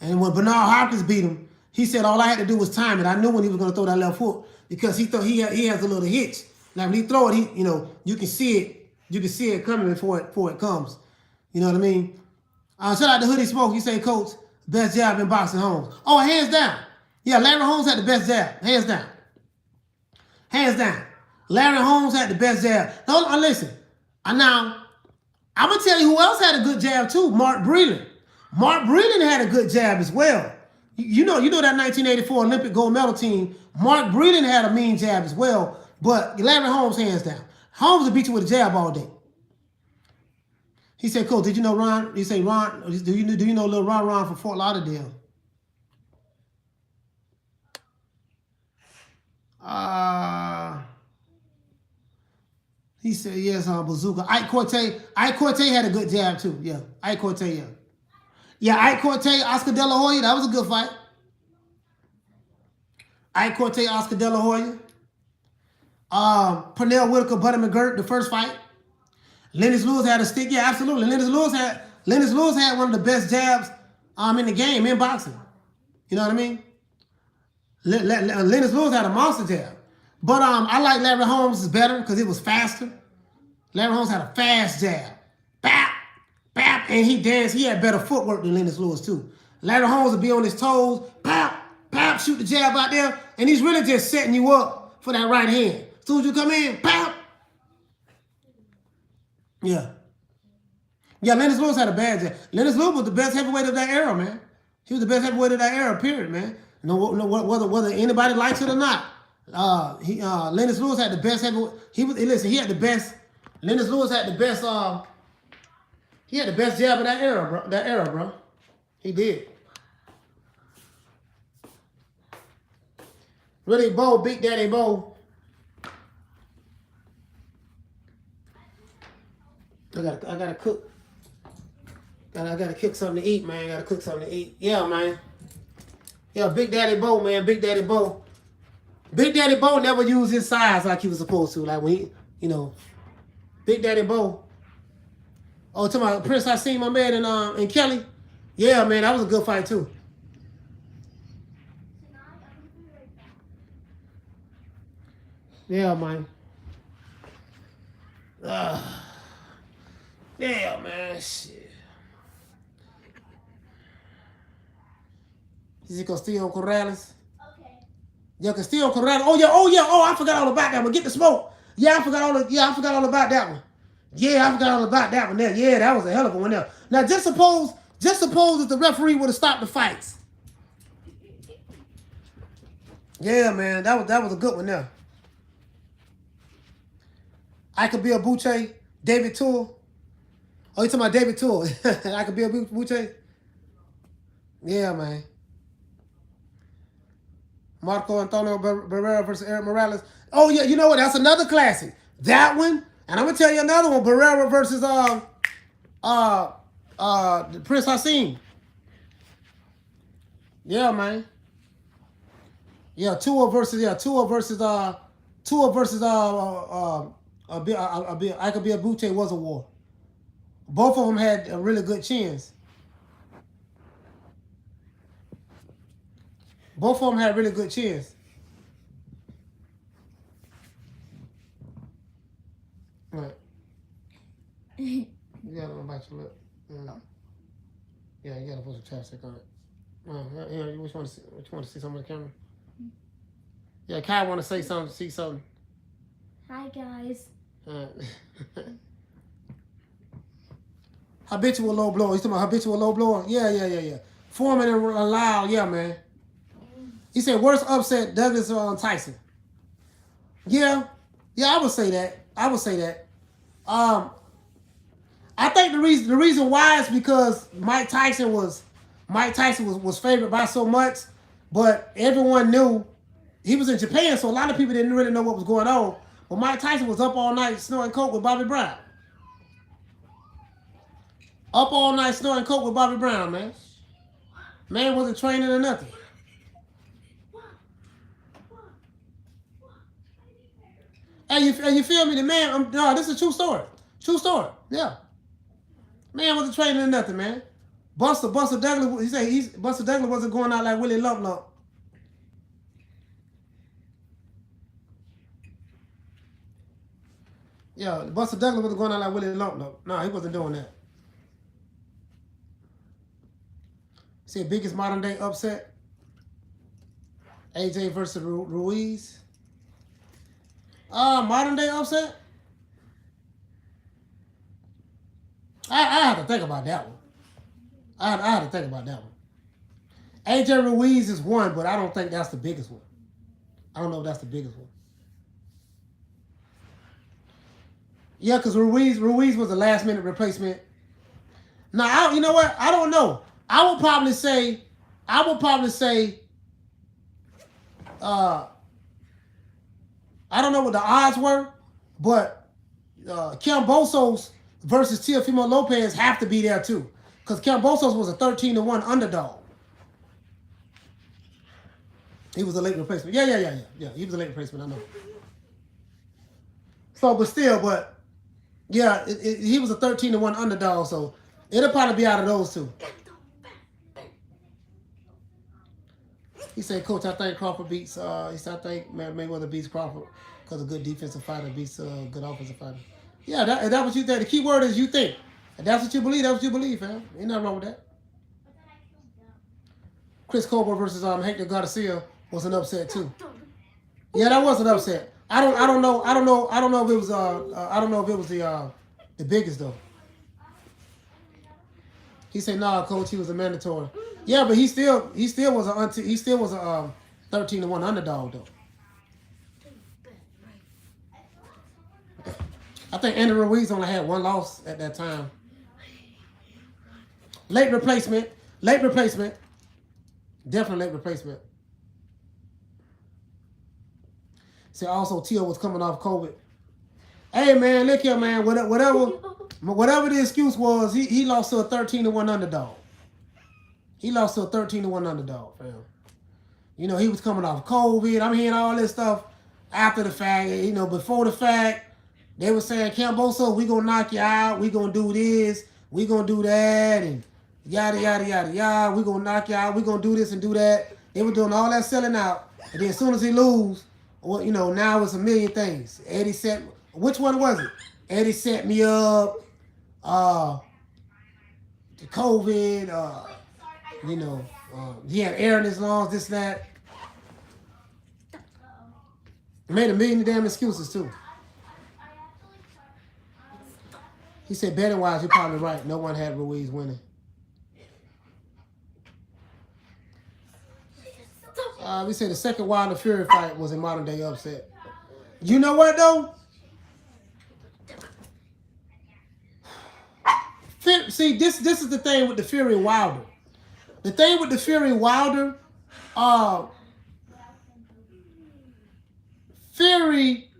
And when Bernard Hopkins beat him, he said all I had to do was time it. I knew when he was gonna throw that left hook because he thought he has a little hitch. Like when he throw it, you can see it coming before it comes. You know what I mean? Shout out to Hoodie Smoke. You say, Coach, best jab in boxing, Holmes. Oh, hands down. Yeah, Larry Holmes had the best jab. Hands down. Hands down. Larry Holmes had the best jab. No, listen. Now, I'm going to tell you who else had a good jab too. Mark Breland. Mark Breland had a good jab as well. You know that 1984 Olympic gold medal team, Mark Breland had a mean jab as well, but Larry Holmes, hands down. Holmes will beat you with a jab all day. He said, Coach, did you know Ron? He said, Ron, do you know little Ron from Fort Lauderdale? He said, yes, Bazooka. Ike Corte had a good jab too. Yeah, Ike Corte, yeah. Yeah, Ike Corte, Oscar De La Hoya, that was a good fight. Ike Corte, Oscar De La Hoya. Pernell Whitaker, Buddy McGirt, the first fight. Lennox Lewis had a stick. Yeah, absolutely. Lennox Lewis had one of the best jabs in the game, in boxing. You know what I mean? Lennox Lewis had a monster jab. But I like Larry Holmes better because it was faster. Larry Holmes had a fast jab. Bap, bap, and he danced. He had better footwork than Lennox Lewis too. Larry Holmes would be on his toes. Bap, bap. bap, shoot the jab out there, and he's really just setting you up for that right hand. As soon as you come in, bap. Yeah. Yeah, Lennox Lewis had a bad jab. Lennox Lewis was the best heavyweight of that era, man. He was the best heavyweight of that era, period, man. No, whether anybody likes it or not. Lennox Lewis had the best heavyweight. He had the best. Lennox Lewis had the best. He had the best jab of that era, bro. That era, bro. He did. Really, Bo, Big Daddy Bo. I gotta cook. I gotta cook something to eat, man. I gotta cook something to eat. Yeah, man. Yeah, Big Daddy Bo, man. Big Daddy Bo. Big Daddy Bo never used his size like he was supposed to. Like when he, Big Daddy Bo. Oh, to my Prince, I seen my man in Kelly. Yeah, man, that was a good fight too. Yeah, man. Yeah, man. Shit. Is it Castillo Corrales? Okay. Yeah, Castillo Corrales. Oh, I forgot all about that one. Get the smoke. Yeah, I forgot all about that one. Yeah, I forgot all about that one there. Yeah, that was a hell of a one there. Now just suppose that the referee would have stopped the fights. Yeah, man, that was a good one there. I could be a Buche, David Tool. Oh, you talking about David Tool? I could be a Buche. Yeah, man. Marco Antonio Barrera versus Eric Morales. Oh yeah, you know what? That's another classic. That one, and I'm gonna tell you another one. Barrera versus Prince Hassim. Yeah, man. Yeah, Tua versus I could be a Buche was a war. Both of them had really good chins. Both of them had really good chins. Right. You gotta bite your lip. Yeah, you gotta put some chapstick on it. Yeah, you want to see something on the camera? Yeah, Kai want to say something, see something. Hi, guys. Habitual low blower. You talking about habitual low blower? Yeah. Foreman and Lau, yeah, man. He said worst upset, Douglas or Tyson. Yeah, I would say that. I think the reason why is because Mike Tyson was favored by so much, but everyone knew he was in Japan, so a lot of people didn't really know what was going on. But Mike Tyson was up all night snorting coke with Bobby Brown. Up all night snorting coke with Bobby Brown, man. Man wasn't training or nothing. Hey, you feel me? The man, no, this is a true story. True story, yeah. Man wasn't training or nothing, man. Buster Douglas, Buster Douglas wasn't going out like Willie Lump Lump. Yeah, Buster Douglas wasn't going out like Willie Lump Lump. No, he wasn't doing that. See, biggest modern day upset? AJ versus Ruiz. Modern day upset? I had to think about that one. I had to think about that one. AJ Ruiz is one, but I don't think that's the biggest one. I don't know if that's the biggest one. Yeah, because Ruiz was a last minute replacement. Now, you know what? I don't know. I would probably say, I don't know what the odds were, but Kambosos versus Teofimo Lopez have to be there too. Because Kambosos was a 13-1 underdog. He was a late replacement. Yeah. He was a late replacement, I know. So, yeah, he was a 13-1 underdog, so it'll probably be out of those two. He said, Coach, I think Crawford beats, I think Mayweather beats Crawford because a good defensive fighter beats a good offensive fighter. Yeah, that's what you think. The key word is you think. If that's what you believe, that's what you believe, fam. Ain't nothing wrong with that. Chris Colbert versus Hector Garcia was an upset too. Yeah, that was an upset. I don't know if it was the biggest though. He said, "Nah, coach, he was a mandatory." Yeah, but he still was a 13-1 underdog though. I think Andy Ruiz only had one loss at that time. Late replacement. Definitely late replacement. See, also Tio was coming off COVID. Hey man, look here, man. Whatever the excuse was, he lost to a 13-1 underdog. He lost to a 13-1 underdog, fam. You know, he was coming off COVID. I'm hearing all this stuff after the fact. You know, before the fact, they were saying, Camboso, we gonna knock you out. We gonna do this. We gonna do that, and yada yada yada yada. We gonna knock you out. We gonna do this and do that. They were doing all that selling out, and then as soon as he lose, well, you know, now it's a million things. Eddie set. Which one was it? Eddie set me up. The COVID. You know, he had air in his lungs. This and that. Made a million damn excuses too. He said, betting wise, you're probably right. No one had Ruiz winning. We said the second Wilder Fury fight was a modern day upset. You know what though? See, this is the thing with the Fury Wilder. The thing with the Fury Wilder, Fury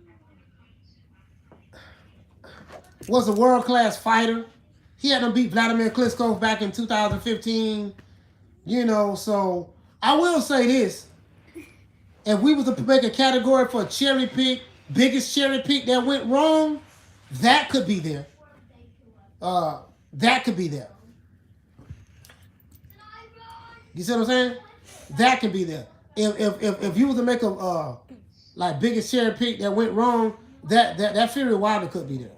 was a world-class fighter. He had to beat Vladimir Klitschko back in 2015. You know, so I will say this. If we was to make a category for a cherry pick, biggest cherry pick that went wrong, that could be there. That could be there. You see what I'm saying? That could be there. If you was to make a like biggest cherry pick that went wrong, that Fury Wilder could be there.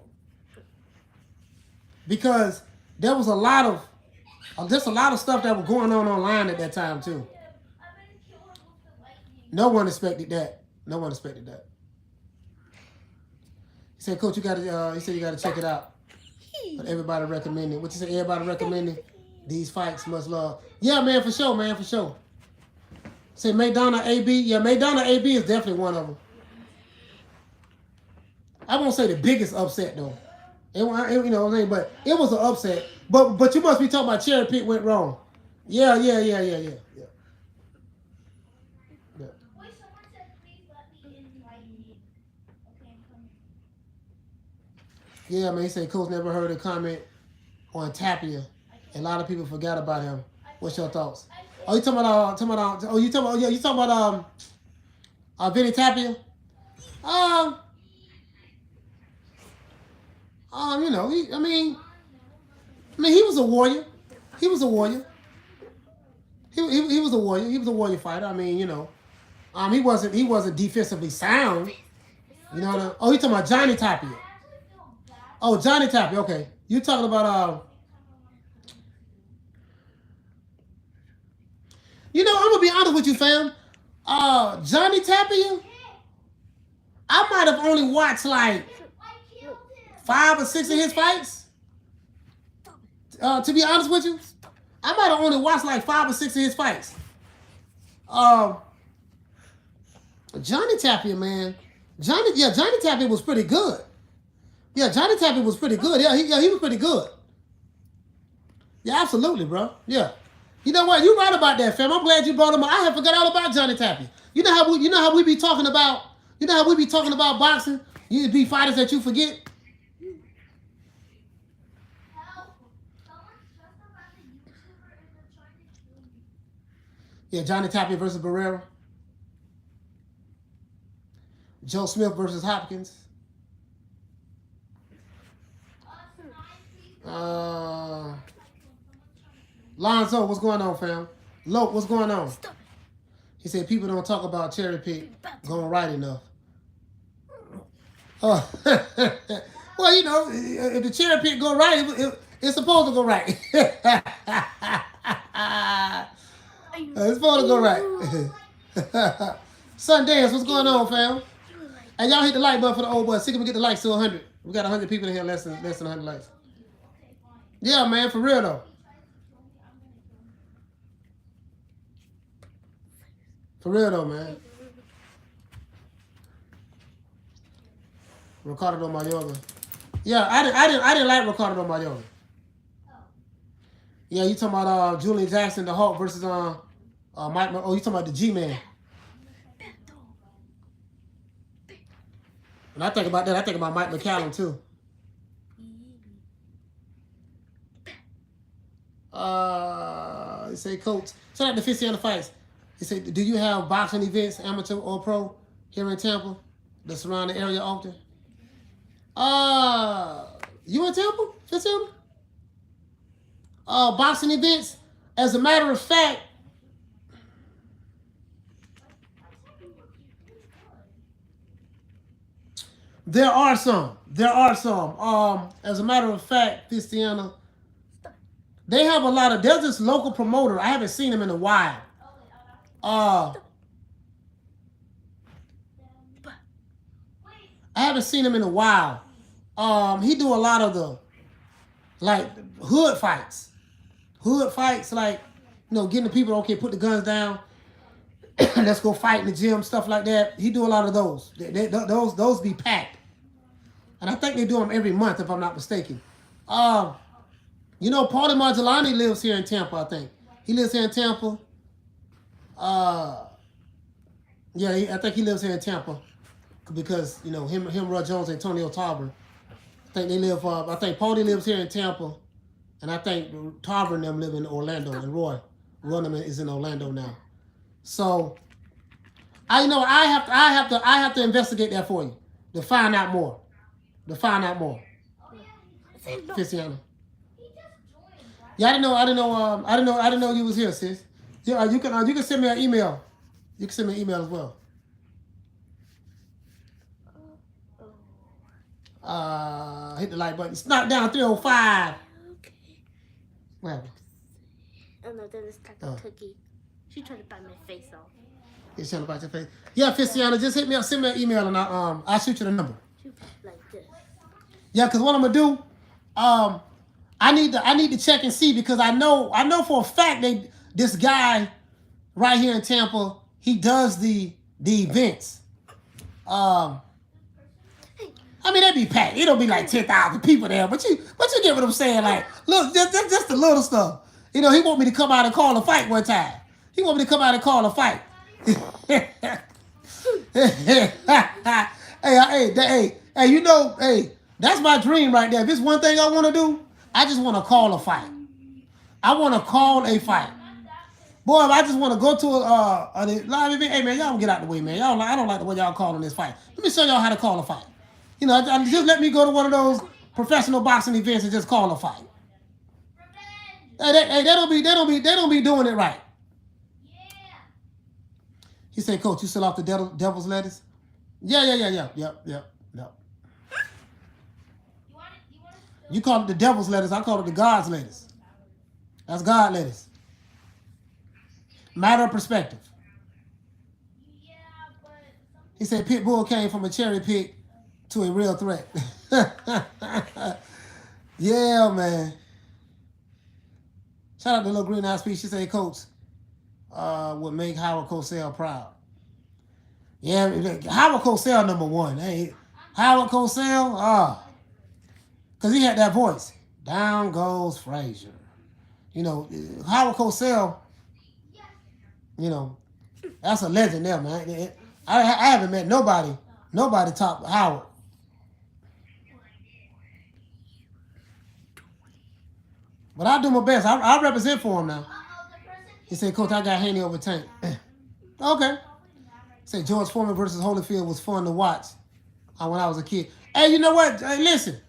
Because there was a lot of stuff that was going on online at that time too. No one expected that. He said, Coach, you gotta check it out. But everybody recommended. What you say? Everybody recommended these fights must love. Yeah, man, for sure. Say Maidana AB. Yeah, Maidana AB is definitely one of them. I won't say the biggest upset though. You know what I'm saying? But it was an upset. But you must be talking about cherry pick went wrong. Yeah. Yeah, man, he said Coach never heard a comment on Tapia. A lot of people forgot about him. What's your thoughts? Oh, you talking about Vinny Tapia? You know, he was a warrior. He was a warrior fighter. I mean, you know, he wasn't defensively sound. You know what I mean? Oh, you talking about Johnny Tapia? Oh, Johnny Tapia. Okay, you talking about You know, I'm gonna be honest with you, fam. Johnny Tapia, I might have only watched like 5 or 6 of his fights. To be honest with you, I might have only watched like 5 or 6 of his fights. Johnny Tapia, man. Johnny Tapia was pretty good. Yeah, Johnny Tapia was pretty good. Yeah, he was pretty good. Yeah, absolutely, bro. Yeah. You know what? You're right about that, fam. I'm glad you brought him up. I had forgot all about Johnny Tapia. You know how we be talking about boxing? You be fighters that you forget. Yeah, Johnny Tapia versus Barrera. Joe Smith versus Hopkins. Lonzo, what's going on, fam? Loke, what's going on? He said people don't talk about cherry pick going right enough. Well, you know, if the cherry pick go right, it's supposed to go right. It's supposed to go right. Sundance, what's going on, fam? And y'all hit the like button for the old boy. See if we get the likes to 100. We got 100 people in here, less than 100 likes. Yeah, man, for real though. For real though, man. Ricardo Mayorga. Yeah, I didn't like Ricardo Mayorga. Yeah, you talking about Julian Jackson, the Hulk versus Mike. Oh, you talking about the G-Man? When I think about that, I think about Mike McCallum too. He say, Coach, shout out to 50 on the fights. He said, do you have boxing events, amateur or pro, here in Tampa, the surrounding area often? You in Tampa, 50 on? Boxing events. As a matter of fact, there are some. As a matter of fact, Christiana, they have a lot of. There's this local promoter. I haven't seen him in a while. I haven't seen him in a while. He do a lot of the like hood fights. Like, you know, getting the people, okay, put the guns down. Let's go fight in the gym, stuff like that. He do a lot of those. Those be packed. And I think they do them every month, if I'm not mistaken. You know, Paulie Margellani lives here in Tampa, I think. He lives here in Tampa. Yeah, I think he lives here in Tampa. Because, you know, him, Roy Jones, Antonio Tarver. I think they live, I think Paulie lives here in Tampa. And I think Tarver and them live in Orlando. And Roy is in Orlando now. So, I have to investigate that for you to find out more. Cristiano. Yeah, I didn't know you was here, sis. Yeah, you can send me an email. You can send me an email as well. Hit the like button. It's knocked down 305. Okay. What happened? Oh no, that is Taco Cookie. She tried to bite my face off. You trying to bite your face? Yeah, Cristiano, just hit me up, send me an email, and I'll shoot you the number. Like this. Yeah, because what I'm gonna do, I need to check and see, because I know for a fact this guy right here in Tampa, he does the events. I mean, that'd be packed. It'll be like 10,000 people there, but you get what I'm saying? Like, look, just the little stuff. You know, he want me to come out and call a fight one time. Hey, you know, hey, that's my dream right there. If it's one thing I want to do, I just want to call a fight. Boy, if I just want to go to a live event, hey man, y'all get out the way, man. I don't like the way y'all calling this fight. Let me show y'all how to call a fight. You know, just let me go to one of those professional boxing events and just call a fight. Hey, they don't be doing it right. He said, Coach, you still off the devil's lettuce? Yeah. Yep. You call it the devil's lettuce. I call it the God's lettuce. That's God lettuce. Matter of perspective. He said Pitbull came from a cherry pick to a real threat. Yeah, man. Shout out to Little Green Eyes Speech. She said, Coach, would make Howard Cosell proud. Yeah, Howard Cosell number one. Hey, Howard Cosell, because he had that voice. Down goes Frazier. You know, Howard Cosell, you know, that's a legend there, man. I haven't met nobody top Howard. But I do my best. I represent for him now. He said, Coach, I got Haney over Tank. Okay. He said George Foreman versus Holyfield was fun to watch when I was a kid. Hey, you know what? Hey, listen.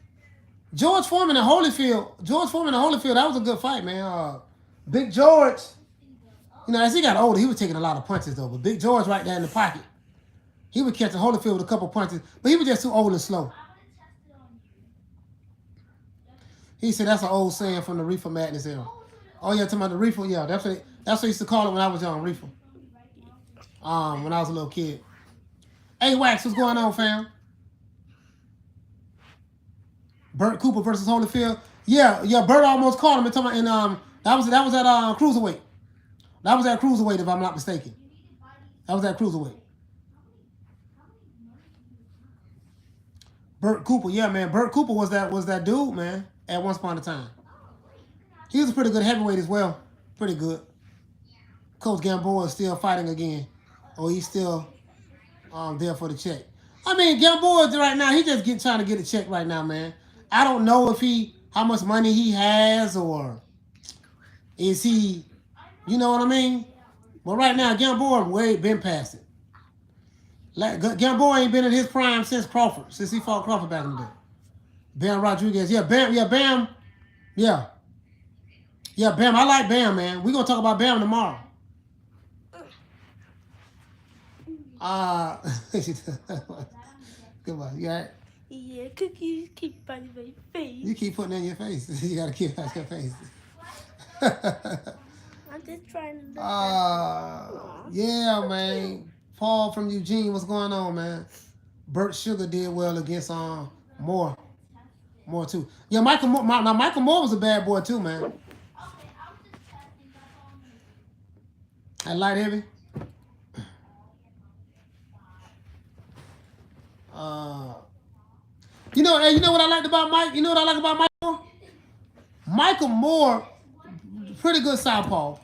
George Foreman and Holyfield, that was a good fight, man. Big George, you know, as he got older, he was taking a lot of punches, though. But Big George right there in the pocket, he would catch Holyfield with a couple punches, but he was just too old and slow. He said that's an old saying from the Reefer Madness era. Oh, yeah, talking about the Reefer, yeah, definitely. That's what I used to call it when I was young, reefer. When I was a little kid. Hey, Wax, what's going on, fam? Burt Cooper versus Holyfield. Yeah, Burt almost caught him. And that was at cruiserweight. That was at cruiserweight, if I'm not mistaken. That was at cruiserweight. Burt Cooper, yeah, man. Burt Cooper was that dude, man. At one upon a time, he was a pretty good heavyweight as well. Pretty good. Coach Gamboa is still fighting again, or he's still there for the check. I mean, Gamboa right now, he just trying to get a check right now, man. I don't know if how much money he has, or is he, you know what I mean? But right now, Gamboa way been past it. Gamboa ain't been in his prime since he fought Crawford back in the day. Bam Rodriguez, Bam, yeah, Bam. I like Bam, man. We're gonna talk about Bam tomorrow. Goodbye. You all right? Yeah, cookies keep biting my face. You keep putting it in your face. You gotta keep it out your face. I'm just trying to look yeah, man. Paul from Eugene, what's going on, man? Burt Sugar did well against Moore too. Yeah, Michael Moore was a bad boy too, man. That light heavy. You know what I liked about Mike? You know what I like about Michael Moore? Michael Moore, pretty good southpaw.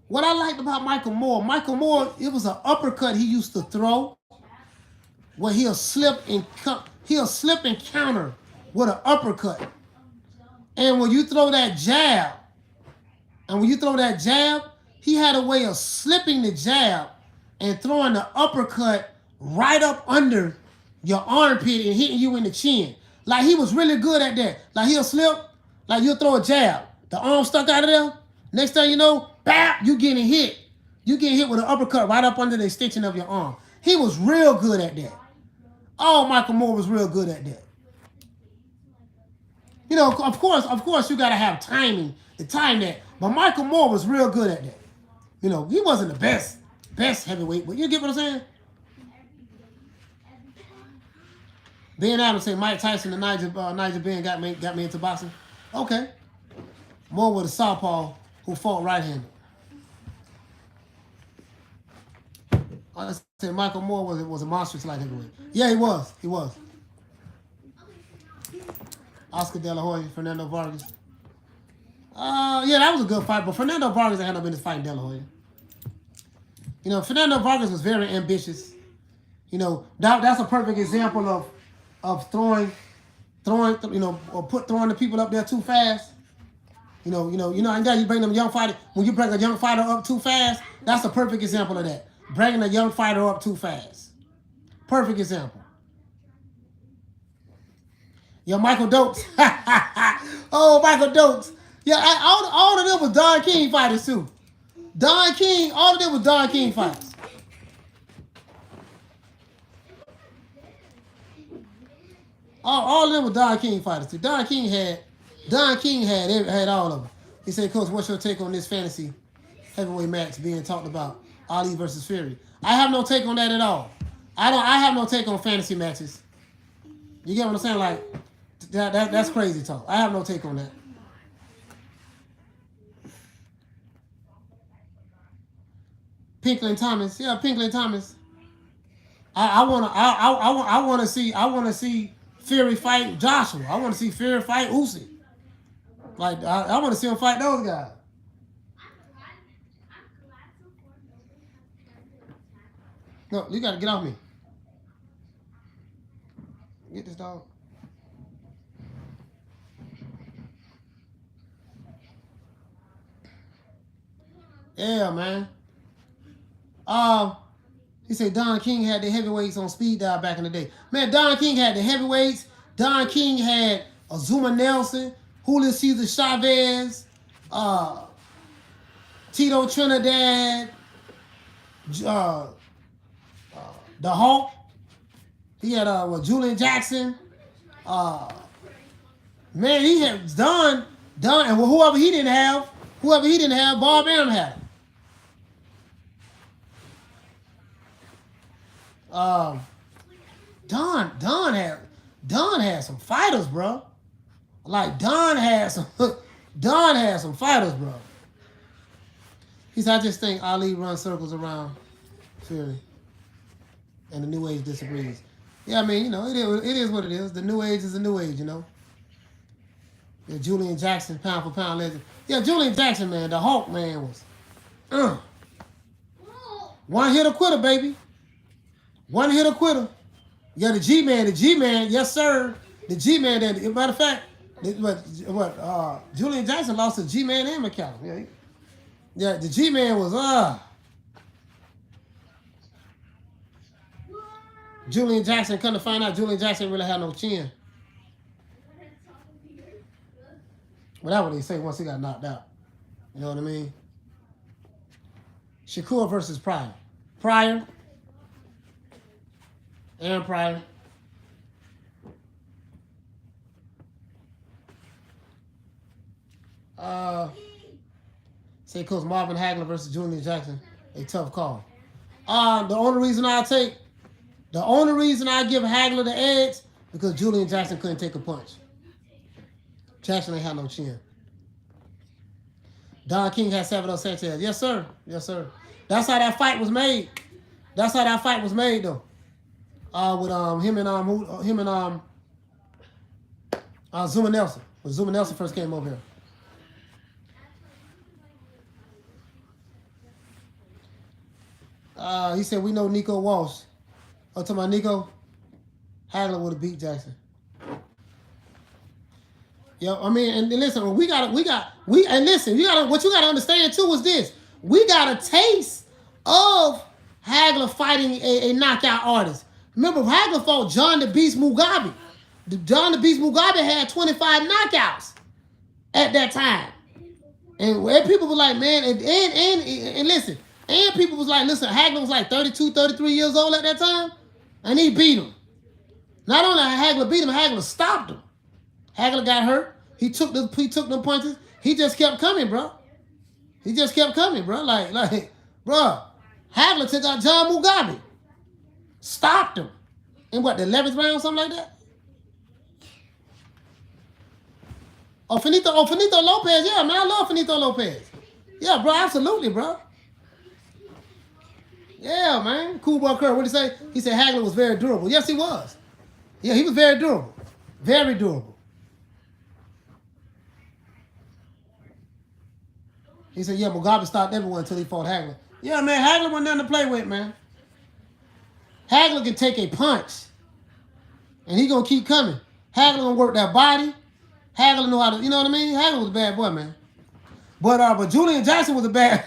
What I liked about Michael Moore, it was an uppercut he used to throw, where he'll slip and counter with an uppercut. And when you throw that jab, he had a way of slipping the jab and throwing the uppercut right up under your armpit and hitting you in the chin. Like, he was really good at that. Like, he'll slip, like you'll throw a jab, the arm stuck out of there. Next thing you know, bam, you getting hit. You getting hit with an uppercut right up under the extension of your arm. He was real good at that. Oh, Michael Moore was real good at that. You know, of course, you gotta have timing to time that. But Michael Moore was real good at that. You know, he wasn't the best heavyweight, but you get what I'm saying? Ben Adams said Mike Tyson and Nigel Benn got me into boxing. Okay. Moore was a southpaw who fought right-handed. I said Michael Moore was a monstrous light heavyweight. Yeah, he was. Oscar De La Hoya, Fernando Vargas. Yeah, that was a good fight, but Fernando Vargas had no business fighting De La Hoya. You know, Fernando Vargas was very ambitious. You know, that's a perfect example of throwing, or throwing the people up there too fast. You know, and then you bring them young fighter. When you bring a young fighter up too fast, that's a perfect example of that. Bringing a young fighter up too fast. Perfect example. Yo, Michael Dokes. Oh, Michael Dokes. Yeah, all of them was Don King fighters too. All of them was Don King fighters. All of them were Don King fighters too. Don King had all of them. He said, Coach, what's your take on this fantasy heavyweight match being talked about? Ali versus Fury. I have no take on that at all. I have no take on fantasy matches. You get what I'm saying? Like, that's crazy talk. I have no take on that. Pinkley Thomas. Yeah, Pinkley Thomas. I want to see Fury fight Joshua. I want to see Fury fight Usyk. Like, I want to see him fight those guys. No, you got to get off me. Get this dog. Yeah, man. He said Don King had the heavyweights on speed dial back in the day. Man, Don King had the heavyweights. Don King had Azuma Nelson, Julio Cesar Chavez, Tito Trinidad, the Hulk. He had Julian Jackson. Man, he had Don, and whoever he didn't have, Bob Arum had him. Don had some fighters, bro. Like Don had some fighters, bro. He said, I just think Ali runs circles around Fury. And the New Age disagrees. Yeah, I mean, you know, it is what it is. The New Age is the New Age, you know. Yeah, Julian Jackson, pound for pound legend. Yeah, Julian Jackson, man, the Hulk, man, was one hit or quitter, baby. One hit or quitter. Yeah, the G-Man, yes, sir. The G-Man, matter of fact, Julian Jackson lost to G-Man and McCallum. Yeah, the G-Man was, Julian Jackson, come to find out, Julian Jackson really had no chin. Well, that's what they say once he got knocked out. You know what I mean? Shakur versus Pryor. Pryor. Aaron Pryor. Say Coach Marvin Hagler versus Julian Jackson. A tough call. The only reason I give Hagler the edge because Julian Jackson couldn't take a punch. Jackson ain't had no chin. Don King had Salvador Sanchez. Yes, sir. Yes, sir. That's how that fight was made. That's how that fight was made, though. With Zuma Nelson. When Zuma Nelson first came over here. He said we know Nico Walsh. Oh, to my Nico, Hagler would have beat Jackson. Yeah, I mean, and listen, what you gotta understand too is this. We got a taste of Hagler fighting a knockout artist. Remember, Hagler fought John the Beast Mugabe. John the Beast Mugabe had 25 knockouts at that time. And people were like, man, and listen, and people was like, listen, Hagler was like 32, 33 years old at that time, and he beat him. Not only Hagler beat him, Hagler stopped him. Hagler got hurt. He took them punches. He just kept coming, bro. Like, bro, Hagler took out John Mugabe. Stopped him. In what, the 11th round, something like that? Finito Lopez, yeah, man, I love Finito Lopez. Yeah, bro, absolutely, bro. Yeah, man. Cool Boy Kerr, what did he say? He said Hagler was very durable. Yes, he was. Yeah, he was very durable. Very durable. He said, yeah, Mugabe stopped everyone until he fought Hagler. Yeah, man, Hagler wasn't nothing to play with, man. Hagler can take a punch. And he gonna keep coming. Hagler gonna work that body. Hagler know how to, you know what I mean? Hagler was a bad boy, man. But Julian Jackson was a bad.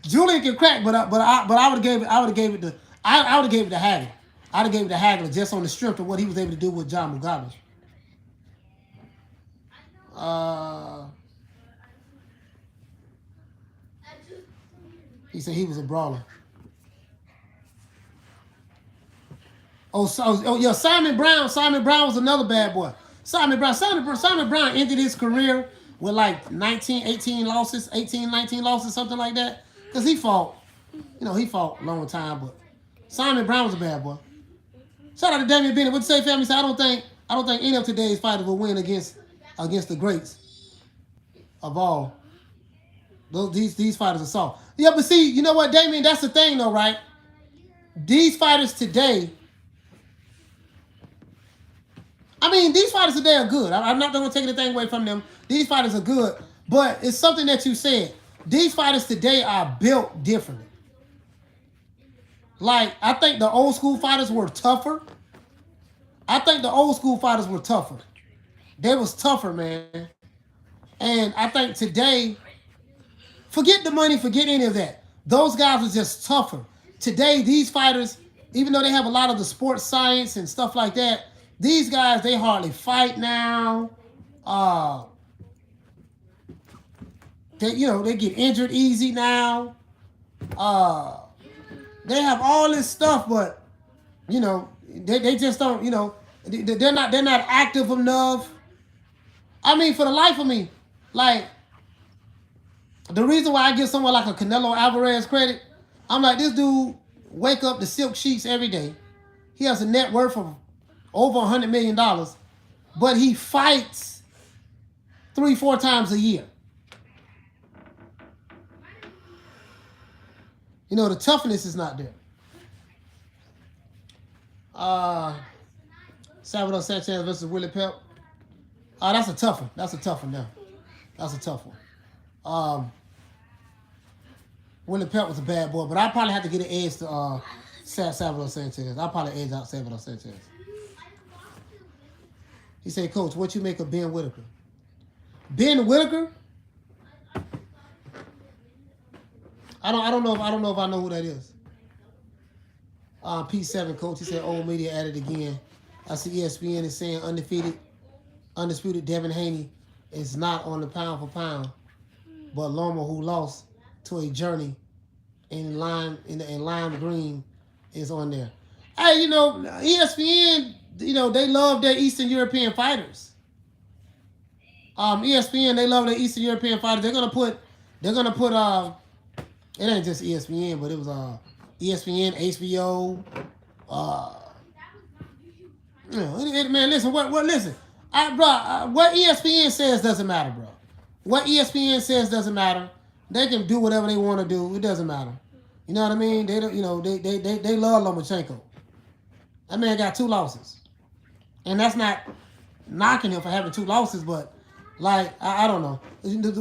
Julian can crack, but I would have gave it to Hagler. I'd have gave it to Hagler just on the strength of what he was able to do with John Mugabe. He said he was a brawler. Yeah, Simon Brown. Simon Brown was another bad boy. Simon Brown ended his career with like 19 losses, something like that. Because he fought a long time, but Simon Brown was a bad boy. Shout out to Damian Bennett. What you say, family? I don't think any of today's fighters will win against the greats of all. These fighters are soft. Yeah, but see, you know what, Damian? That's the thing, though, right? These fighters today. I mean, these fighters today are good. I'm not going to take anything away from them. These fighters are good, but it's something that you said. These fighters today are built differently. Like, I think the old school fighters were tougher. They was tougher, man. And I think today, forget the money, forget any of that. Those guys are just tougher. Today, these fighters, even though they have a lot of the sports science and stuff like that, these guys, they hardly fight now. They get injured easy now. They have all this stuff, but they just don't. They're not active enough. I mean, for the life of me, like the reason why I give someone like a Canelo Alvarez credit, I'm like, this dude wake up to silk sheets every day. He has a net worth of over $100 million, but he fights 3-4 times a year. You know, the toughness is not there. Salvador Sanchez versus Willie Pep. That's a tough one. That's a tough one now. That's a tough one. Willie Pep was a bad boy, but I probably have to get an edge to Salvador Sanchez. I'll probably edge out Salvador Sanchez. He said, Coach, what you make of Ben Whitaker? Ben Whitaker? I don't know if I know who that is. P7 Coach, he said old media at it again. I see ESPN is saying undisputed Devin Haney is not on the pound for pound, but Loma, who lost to a journey in lime green, is on there. Hey, you know, ESPN, you know, they love their Eastern European fighters. ESPN, they love their Eastern European fighters. They're gonna put it ain't just ESPN, but it was ESPN, HBO, you know, man, listen, listen. What ESPN says doesn't matter, bro. What ESPN says doesn't matter. They can do whatever they want to do. It doesn't matter. You know what I mean? They don't, you know, they love Lomachenko. That man got 2 losses. And that's not knocking him for having 2 losses, but like, I don't know.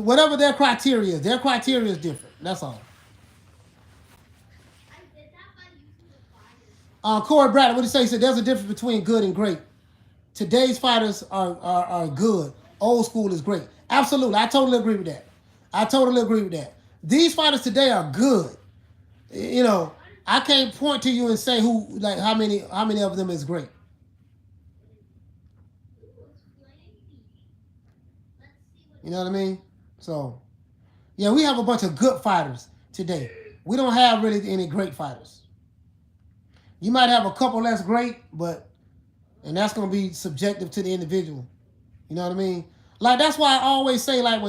Whatever their criteria is different. That's all. Corey Bradley, what did he say? He said there's a difference between good and great. Today's fighters are good. Old school is great. Absolutely. I totally agree with that. These fighters today are good. You know, I can't point to you and say who, like, how many of them is great. You know what I mean? So, yeah, we have a bunch of good fighters today. We don't have really any great fighters. You might have a couple less great, and that's going to be subjective to the individual. You know what I mean? Like, that's why I always say, like,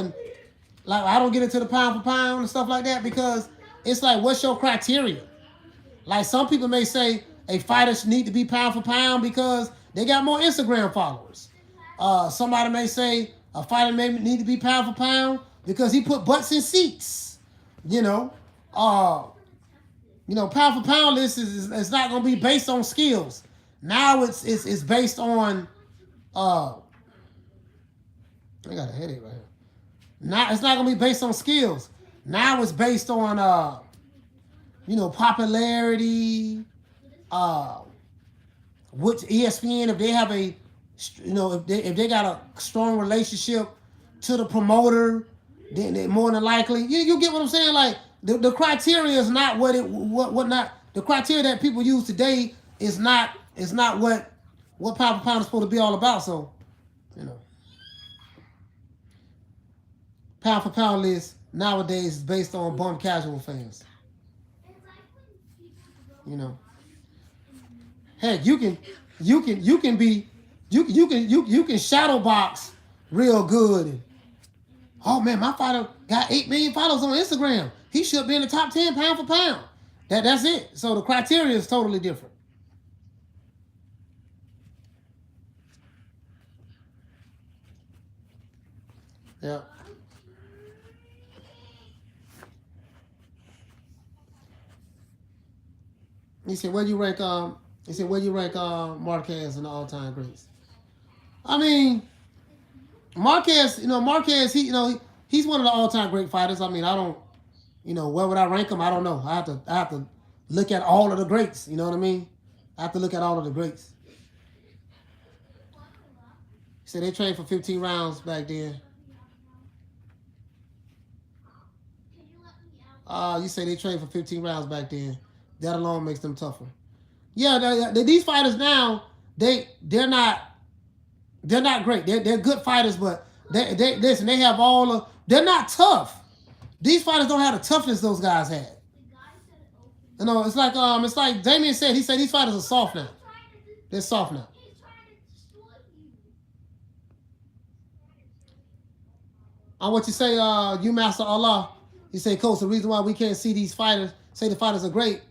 I don't get into the pound for pound and stuff like that, because it's like, what's your criteria? Like, some people may say a fighter need to be pound for pound because they got more Instagram followers. Somebody may say a fighter may need to be pound for pound because he put butts in seats. You know, pound for pound list is not going to be based on skills. Now it's based on I got a headache right here. Now it's not going to be based on skills. Now it's based on popularity. Which ESPN, if they have if they got a strong relationship to the promoter, then more than likely, you get what I'm saying? Like, the criteria is not the criteria that people use today is not what pound for pound is supposed to be all about. So, pound for pound list nowadays is based on bum casual fans. Heck, you can shadow box real good. And, oh man, my fighter got 8 million followers on Instagram. He should be in the top 10 pound for pound. That's it. So the criteria is totally different. Yeah. He said, where do you rank Marquez in the all-time greats? I mean, Marquez, he's one of the all-time great fighters. I mean, I don't, where would I rank him? I don't know. I have to look at all of the greats. You know what I mean? I have to look at all of the greats. He said they trained for 15 rounds back then. You say they trained for 15 rounds back then. That alone makes them tougher. Yeah, these fighters now, they're not great. They're good fighters, but listen, they have they're not tough. These fighters don't have the toughness those guys had. It's like Damian said. He said these fighters are soft now. They're soft now. What you say, you Master Allah? You say, Coach, the reason why we can't see these fighters, say the fighters are great,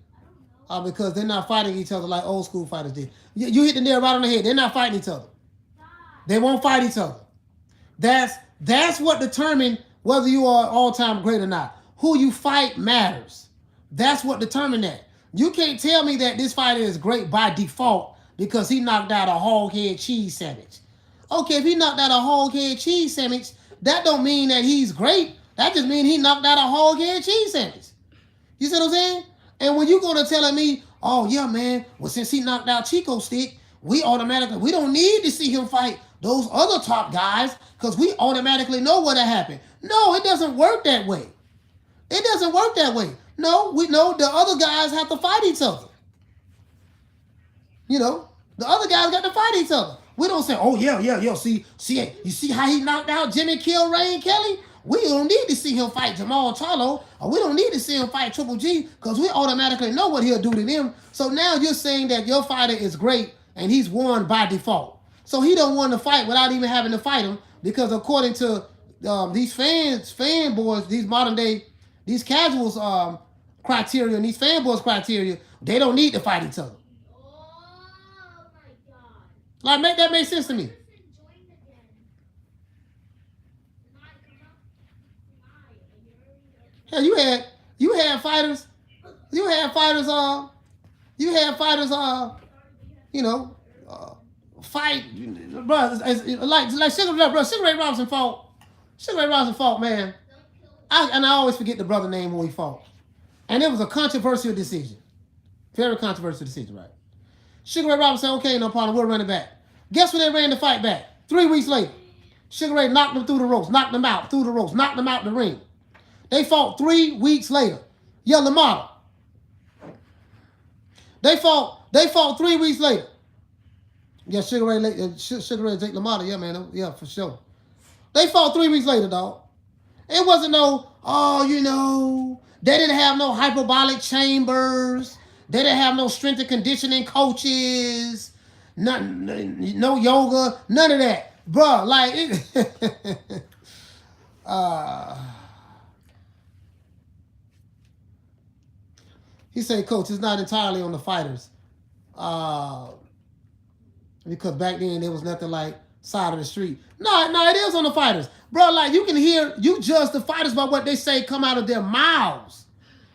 Because they're not fighting each other like old school fighters did. You hit the nail right on the head. They're not fighting each other. They won't fight each other. That's what determines whether you are all-time great or not. Who you fight matters. That's what determines that. You can't tell me that this fighter is great by default because he knocked out a hog-head cheese sandwich. Okay, if he knocked out a hog-head cheese sandwich, that don't mean that he's great. That just means he knocked out a hog-head cheese sandwich. You see what I'm saying? And when you're going to telling me, oh, yeah, man, well, since he knocked out Chico Stick, we don't need to see him fight those other top guys because we automatically know what'll happen. No, it doesn't work that way. It doesn't work that way. No, we know the other guys have to fight each other. You know, the other guys got to fight each other. We don't say, oh, yeah, see, you see how he knocked out Jimmy Kill Rain Kelly? We don't need to see him fight Jamal Charlo, or we don't need to see him fight Triple G, because we automatically know what he'll do to them. So now you're saying that your fighter is great, and he's won by default. So he don't want to fight without even having to fight him, because according to these fanboys, these modern day, these casuals criteria, and these fanboys criteria, they don't need to fight each other. Oh my God. Like, make that make sense to me. Hell, you had fighters, fight, bro. Like Sugar Ray Robinson fought. Sugar Ray Robinson fought, man. I always forget the brother name when he fought, and it was a controversial decision, very controversial decision, right? Sugar Ray Robinson said, okay, no problem, we'll run it back. Guess when they ran the fight back? 3 weeks later, Sugar Ray knocked him through the ropes, knocked him out through the ropes, knocked him out the ring. They fought 3 weeks later. Yeah, LaMotta. They fought 3 weeks later. Yeah, Sugar Ray Jake LaMotta. Yeah, man. Yeah, for sure. They fought 3 weeks later, dog. It wasn't no, they didn't have no hyperbolic chambers. They didn't have no strength and conditioning coaches. No yoga. None of that. Bruh, like, he said, Coach, it's not entirely on the fighters. Because back then there was nothing like side of the street. No, it is on the fighters. Bro, like you judge the fighters by what they say come out of their mouths.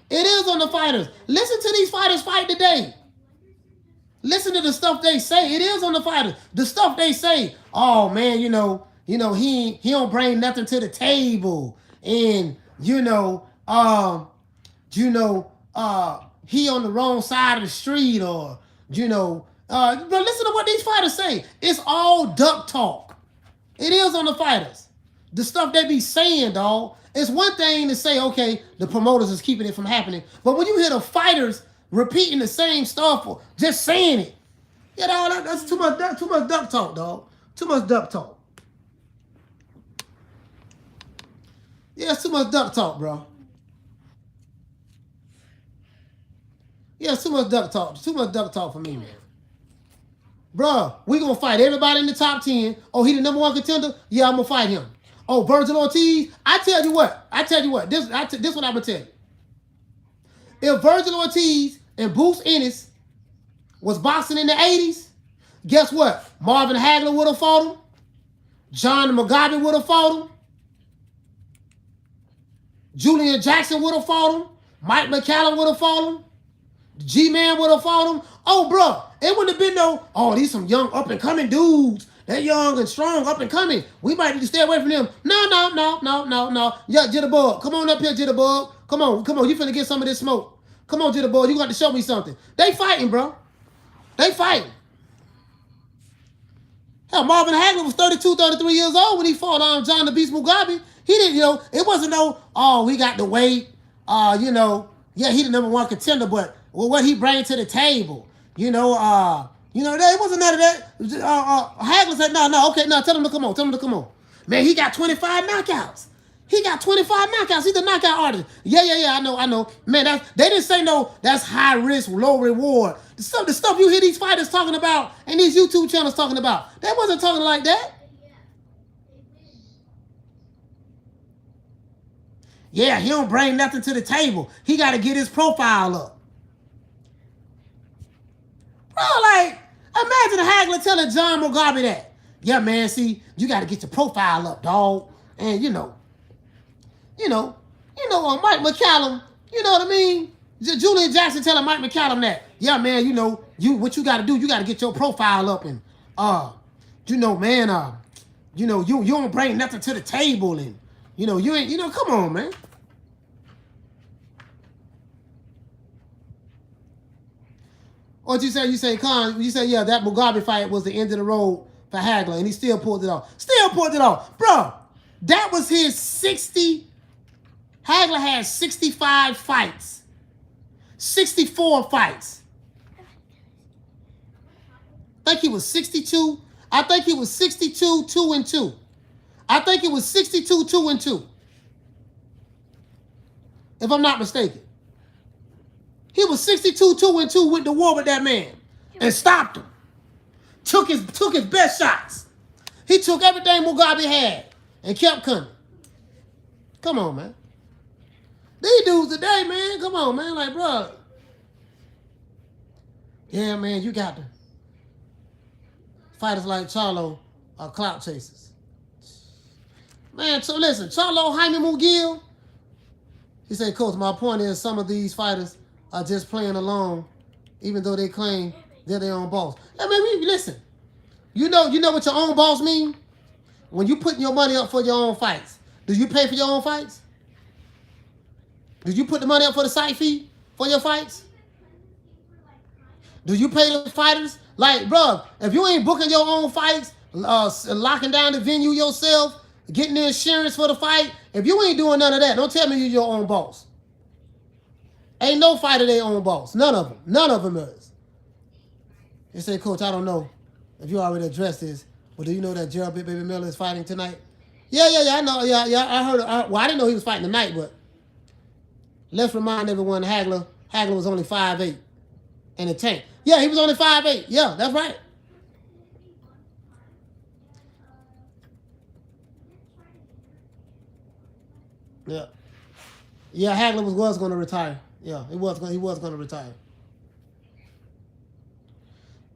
It is on the fighters. Listen to these fighters fight today. Listen to the stuff they say. It is on the fighters. The stuff they say, oh man, he don't bring nothing to the table. And he on the wrong side of the street, or but listen to what these fighters say. It's all duck talk. It is on the fighters. The stuff they be saying, dog. It's one thing to say, okay, the promoters is keeping it from happening. But when you hear the fighters repeating the same stuff or just saying it, that's too much duck talk, dog. Too much duck talk. Yeah, it's too much duck talk, bro. Yeah, it's too much duck talk. Too much duck talk for me, man. Bruh, we gonna fight everybody in the top 10. Oh, he the number 1 contender? Yeah, I'm gonna fight him. Oh, Virgil Ortiz? I tell you what. This what I'm gonna tell you. If Virgil Ortiz and Bruce Ennis was boxing in the 80s, guess what? Marvin Hagler would have fought him. John Mugabe would have fought him. Julian Jackson would have fought him. Mike McCallum would have fought him. G-Man would have fought him. Oh, bro, it wouldn't have been these some young up-and-coming dudes. They're young and strong, up-and-coming. We might need to stay away from them. No. Yeah, Jitterbug. Come on up here, Jitterbug. Come on. You finna get some of this smoke. Come on, Jitterbug. You got to show me something. They fighting, bro. They fighting. Hell, Marvin Hagler was 32, 33 years old when he fought John the Beast Mugabe. He didn't, it wasn't we got the weight. Yeah, he the number 1 contender, but what he bring to the table, it wasn't none of that. Hagler said, no, okay, no, tell him to come on. Man, he got 25 knockouts. He's a knockout artist. Yeah, I know. Man, they didn't say no, that's high risk, low reward. The stuff you hear these fighters talking about and these YouTube channels talking about, they wasn't talking like that. Yeah, he don't bring nothing to the table. He got to get his profile up. Bro, like, imagine Hagler telling John Mugabe that. Yeah, man, see, you got to get your profile up, dog. And, Mike McCallum, you know what I mean? Julian Jackson telling Mike McCallum that. Yeah, man, what you got to do, you got to get your profile up. And, you don't bring nothing to the table. And, you ain't, come on, man. What you say? You say, Con, you say, yeah, that Mugabe fight was the end of the road for Hagler, and he still pulled it off. Bro, that was his 60. Hagler had 65 fights. 64 fights. I think he was 62. I think he was 62, 2-2. I think it was 62, 2-2. If I'm not mistaken. He was 62, 2-2, went to war with that man and stopped him. Took his best shots. He took everything Mugabe had and kept coming. Come on, man. These dudes today, man, come on, man. Like, bro. Yeah, man, you got to. Fighters like Charlo are clout chasers. Man, so listen, Charlo Jaime Mugiel, he said, Coach, my point is some of these fighters are just playing along, even though they claim they're their own boss. I mean, listen, you know what your own boss mean? When you putting your money up for your own fights, do you pay for your own fights? Do you put the money up for the site fee for your fights? Do you pay the fighters? Like, bro, if you ain't booking your own fights, locking down the venue yourself, getting the insurance for the fight, if you ain't doing none of that, don't tell me you're your own boss. Ain't no fighter their own boss. None of them. None of them is. They say, Coach, I don't know if you already addressed this, but do you know that Jarrell Baby Miller is fighting tonight? Yeah, I know. Yeah, I heard. I didn't know he was fighting tonight, but let's remind everyone Hagler was only 5'8" and a tank. Yeah, he was only 5'8". Yeah, that's right. Yeah. Yeah, Hagler was going to retire. Yeah, he was going to retire.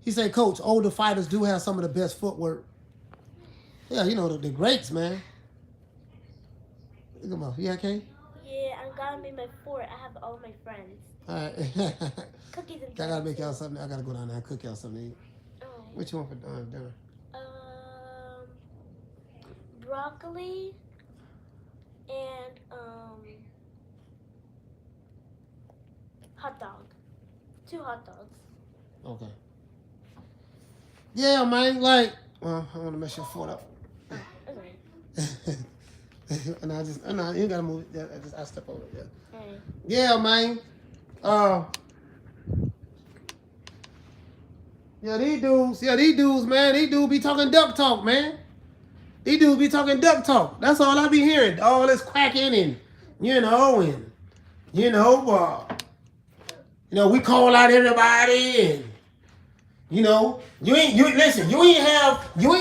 He said, Coach, older fighters do have some of the best footwork. Yeah, the greats, man. Come on, you okay? Yeah, I'm gonna make my fort. I have all my friends. All right. Cookies and I gotta make y'all something. I gotta go down there and cook y'all something to eat. Oh. What you want for dinner? Broccoli and hot dog. 2 hot dogs. Okay. Yeah, man. Like, well, I want to mess your fort up. Oh, okay. and you ain't gotta move it. I step over it. Yeah. Hey. Yeah, man. These dudes, man. These dudes be talking duck talk, man. These dudes be talking duck talk. That's all I be hearing. All this quacking and we call out everybody and you ain't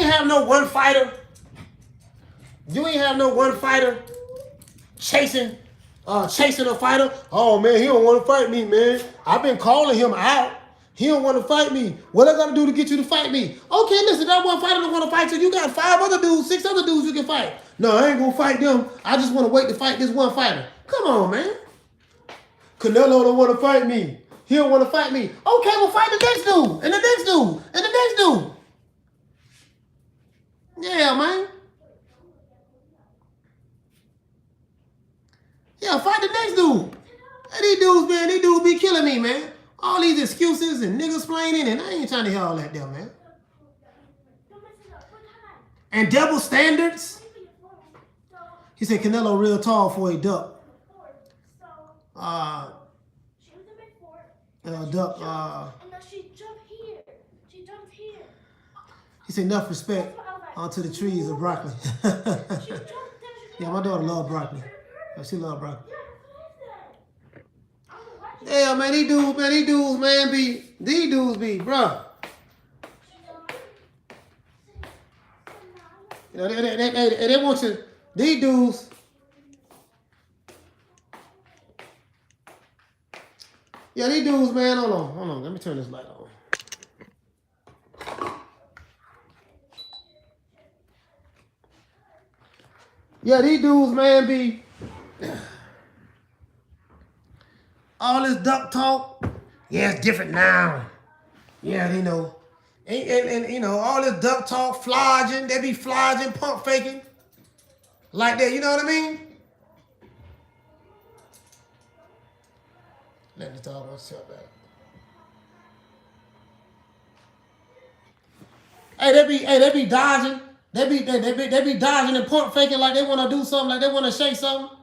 have no one fighter. You ain't have no one fighter chasing a fighter. Oh man, he don't want to fight me, man. I've been calling him out. He don't want to fight me. What I gotta do to get you to fight me? Okay, listen, that one fighter don't want to fight you. You got 6 other dudes you can fight. No, I ain't gonna fight them. I just want to wait to fight this one fighter. Come on, man. Canelo don't want to fight me. He don't want to fight me. Okay, well fight the next dude, and the next dude, and the next dude. Yeah, man. Yeah, fight the next dude. And these dudes be killing me, man. All these excuses and niggas explaining, and I ain't trying to hear all that there, man. And double standards. He said Canelo real tall for a duck. Duck. And now she jumped here. She jumped here. He said enough respect onto the trees of broccoli. Yeah, my daughter love broccoli. She love broccoli. Yeah, man, these dudes, bro. They want you, these dudes. Yeah, these dudes, man, hold on. Let me turn this light on. Yeah, these dudes, man, be all this duck talk. Yeah, it's different now. Yeah, you know. And you know, all this duck talk, flogging, they be flogging, pump faking. Like that, you know what I mean? Let me talk about shut back. They be dodging. They be dodging and pump faking like they want to do something, like they want to shake something.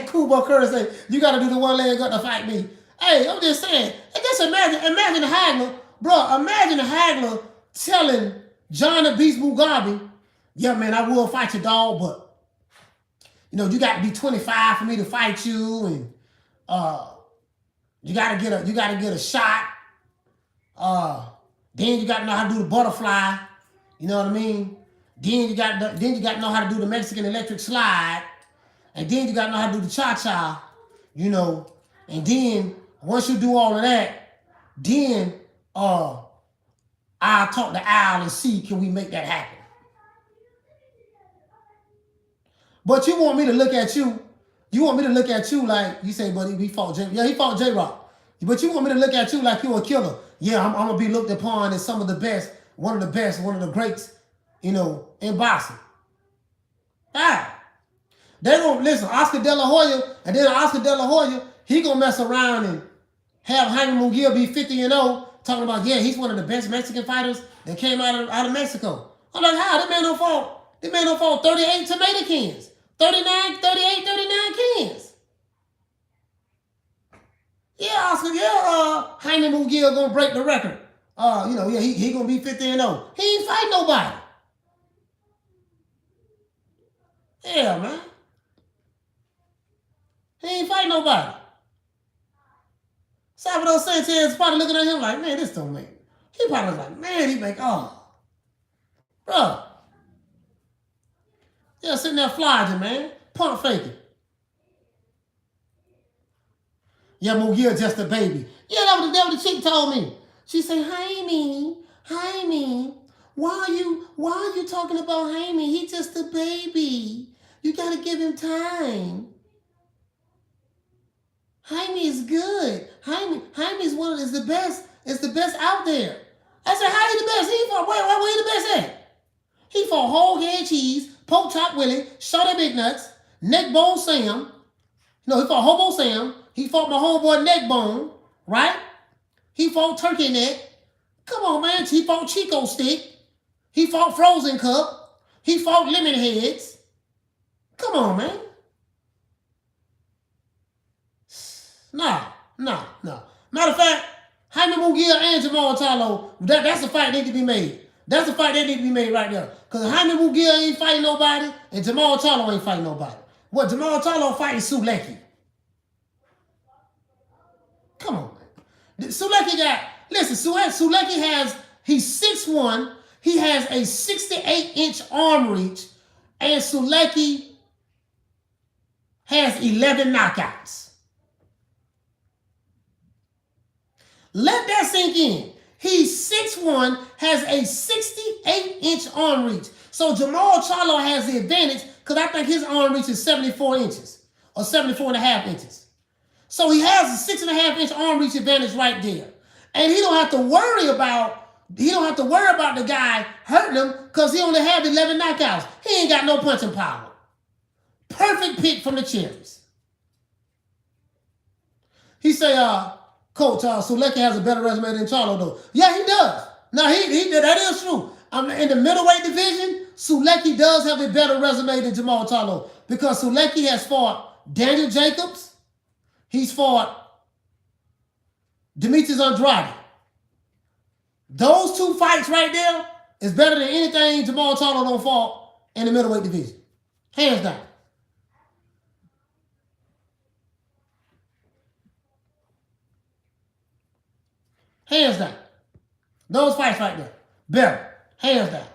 Kubo Curry say, you got to do the one leg up to fight me. Hey, I'm just saying. Just imagine Hagler, bro. Imagine Hagler telling John the Beast Mugabe, yeah, man, I will fight your dog, but you know, you got to be 25 for me to fight you, and you got to get a shot. Then you got to know how to do the butterfly. You know what I mean? Then you got to know how to do the Mexican electric slide. And then you got to know how to do the cha-cha, you know. And then, once you do all of that, then I'll talk to Al and see, can we make that happen? But you want me to look at you like, you say, buddy, he fought J. Yeah, he fought J-Rock. But you want me to look at you like you're a killer. Yeah, I'm going to be looked upon as one of the greats, you know, in boxing. Ah. They gonna listen, Oscar De La Hoya, and then Oscar De La Hoya, he gonna mess around and have Jaime Munguia be 50-0, talking about, yeah, he's one of the best Mexican fighters that came out of Mexico. I'm like, how? That man don't fought 38 tomato cans, 39 cans. Yeah, Oscar, Jaime Munguia gonna break the record. You know, yeah, he gonna be 50-0. He ain't fight nobody. Yeah, man. He ain't fight nobody. Salvador Sanchez probably looking at him like, man, this don't make. He probably was like, man, he make, bro. Yeah, sitting there flogging, man. Pump faking. Yeah, Munguia just a baby. Yeah, that was the chick told me. She said, Jaime, why are you talking about Jaime? He's just a baby. You gotta give him time. Jaime is good. Jaime is the best. It's the best out there. I said, how he the best? He fought where he the best at? He fought whole head cheese, pork chop Willie, shorty big nuts, neck bone Sam. No, he fought hobo Sam. He fought my homeboy neck bone, right? He fought turkey neck. Come on, man. He fought Chico stick. He fought frozen cup. He fought lemon heads. Come on, man. No. Matter of fact, Jaime Munguia and Jamal Charlo, that's a fight that need to be made. That's a fight that need to be made right there. Because Jaime Munguia ain't fighting nobody, and Jamal Charlo ain't fighting nobody. What Jamal Charlo fighting Sulecki. Come on, man. Sulecki he's 6'1", he has a 68-inch arm reach, and Sulecki has 11 knockouts. Let that sink in. He's 6'1", has a 68-inch arm reach. So Jamal Charlo has the advantage because I think his arm reach is 74 inches or 74.5 inches. So he has a 6.5-inch arm reach advantage right there. And he don't have to worry about the guy hurting him because he only had 11 knockouts. He ain't got no punching power. Perfect pick from the cherries. He say, Coach, Sulecki has a better resume than Charlo, though. Yeah, he does. No, that is true. In the middleweight division, Sulecki does have a better resume than Jamal Charlo because Sulecki has fought Daniel Jacobs. He's fought Demetrius Andrade. Those two fights right there is better than anything Jamal Charlo don't fought in the middleweight division. Hands down. Hands down. Those fights right there. Better. Hands down.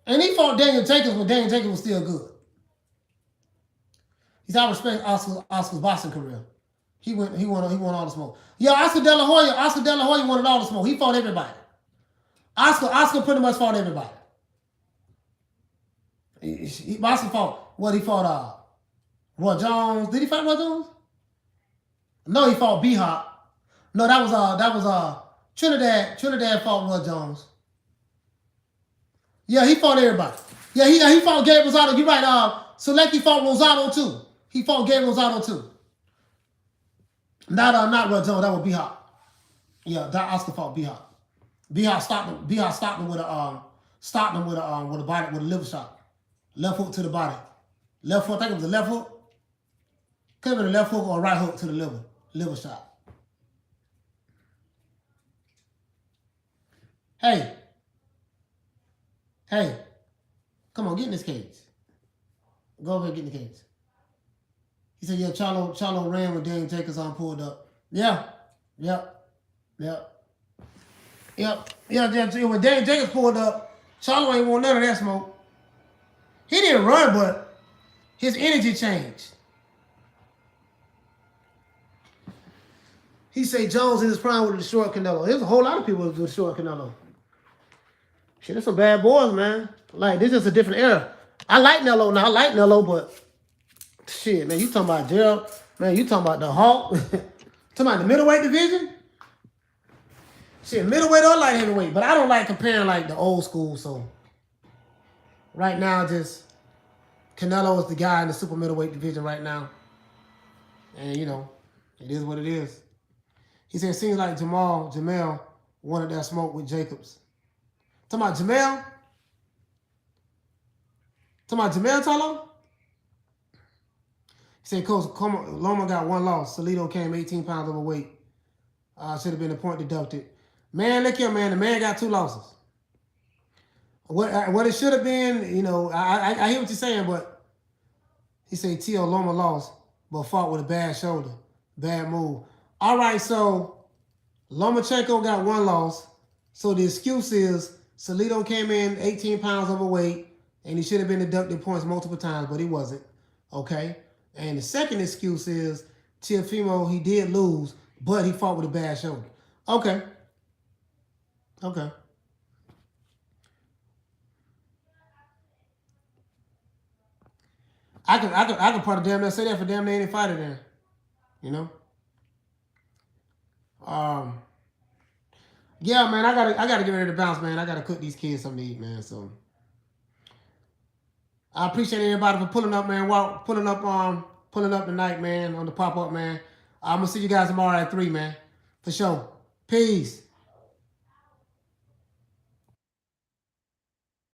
And he fought Daniel Jacobs when Daniel Jacobs was still good. I respect Oscar's boxing career. He won all the smoke. Yeah, Oscar De La Hoya wanted all the smoke. He fought everybody. Oscar pretty much fought everybody. Oscar fought what? He fought Roy Jones. Did he fight Roy Jones? No, he fought B-Hop. No, that was Trinidad. Trinidad fought Roy Jones. Yeah, he fought everybody. Yeah, he fought Gabe Rosado. You're right. Selecki fought Rosado too. He fought Gabe Rosado too. Not Roy Jones. That was B-Hop. Yeah, that Oscar fought B-Hop. B-Hop stopped him. B-Hop stopped him with a liver shot. Left hook to the body. Left hook. I think it was a left hook. Could have been a left hook or a right hook to the liver. Liver shot. Hey. Come on, get in this cage. Go over and get in the cage. He said, yeah, Charlo ran when Daniel Jacobs pulled up. Yeah. When Daniel Jacobs pulled up, Charlo ain't want none of that smoke. He didn't run, but his energy changed. He said Jones in his prime would have destroyed Canelo. There's a whole lot of people who would destroy Canelo. Shit, there's some bad boys, man. Like, this is a different era. I like Nello now. I like Nello, but shit, man, you talking about Jarrell. Man, you talking about the Hawk. Talking about the middleweight division. Shit, middleweight or light heavyweight. But I don't like comparing like the old school, so right now, just Canelo is the guy in the super middleweight division right now. And, you know, it is what it is. He said, it seems like Jamel wanted that smoke with Jacobs. Talking about Jamel? Talking about Jamel Tolo? He said, Coach, Loma got one loss. Salido came 18 pounds overweight. Should have been a point deducted. Man, look here, man. The man got 2 losses. What it should have been, you know, I hear what you're saying, but he said T.O. Loma lost, but fought with a bad shoulder. Bad move. All right, so Lomachenko got 1 loss. So the excuse is Salido came in 18 pounds overweight, and he should have been deducted points multiple times, but he wasn't. Okay? And the second excuse is Teofimo, he did lose, but he fought with a bad shoulder. Okay. I can probably damn near say that for damn near any fighter there. You know? Yeah, man, I gotta get ready to bounce, man. I gotta cook these kids something to eat, man. So I appreciate everybody for pulling up, man. Pulling up tonight, man, on the pop-up, man. I'm gonna see you guys tomorrow at 3, man. For sure. Peace.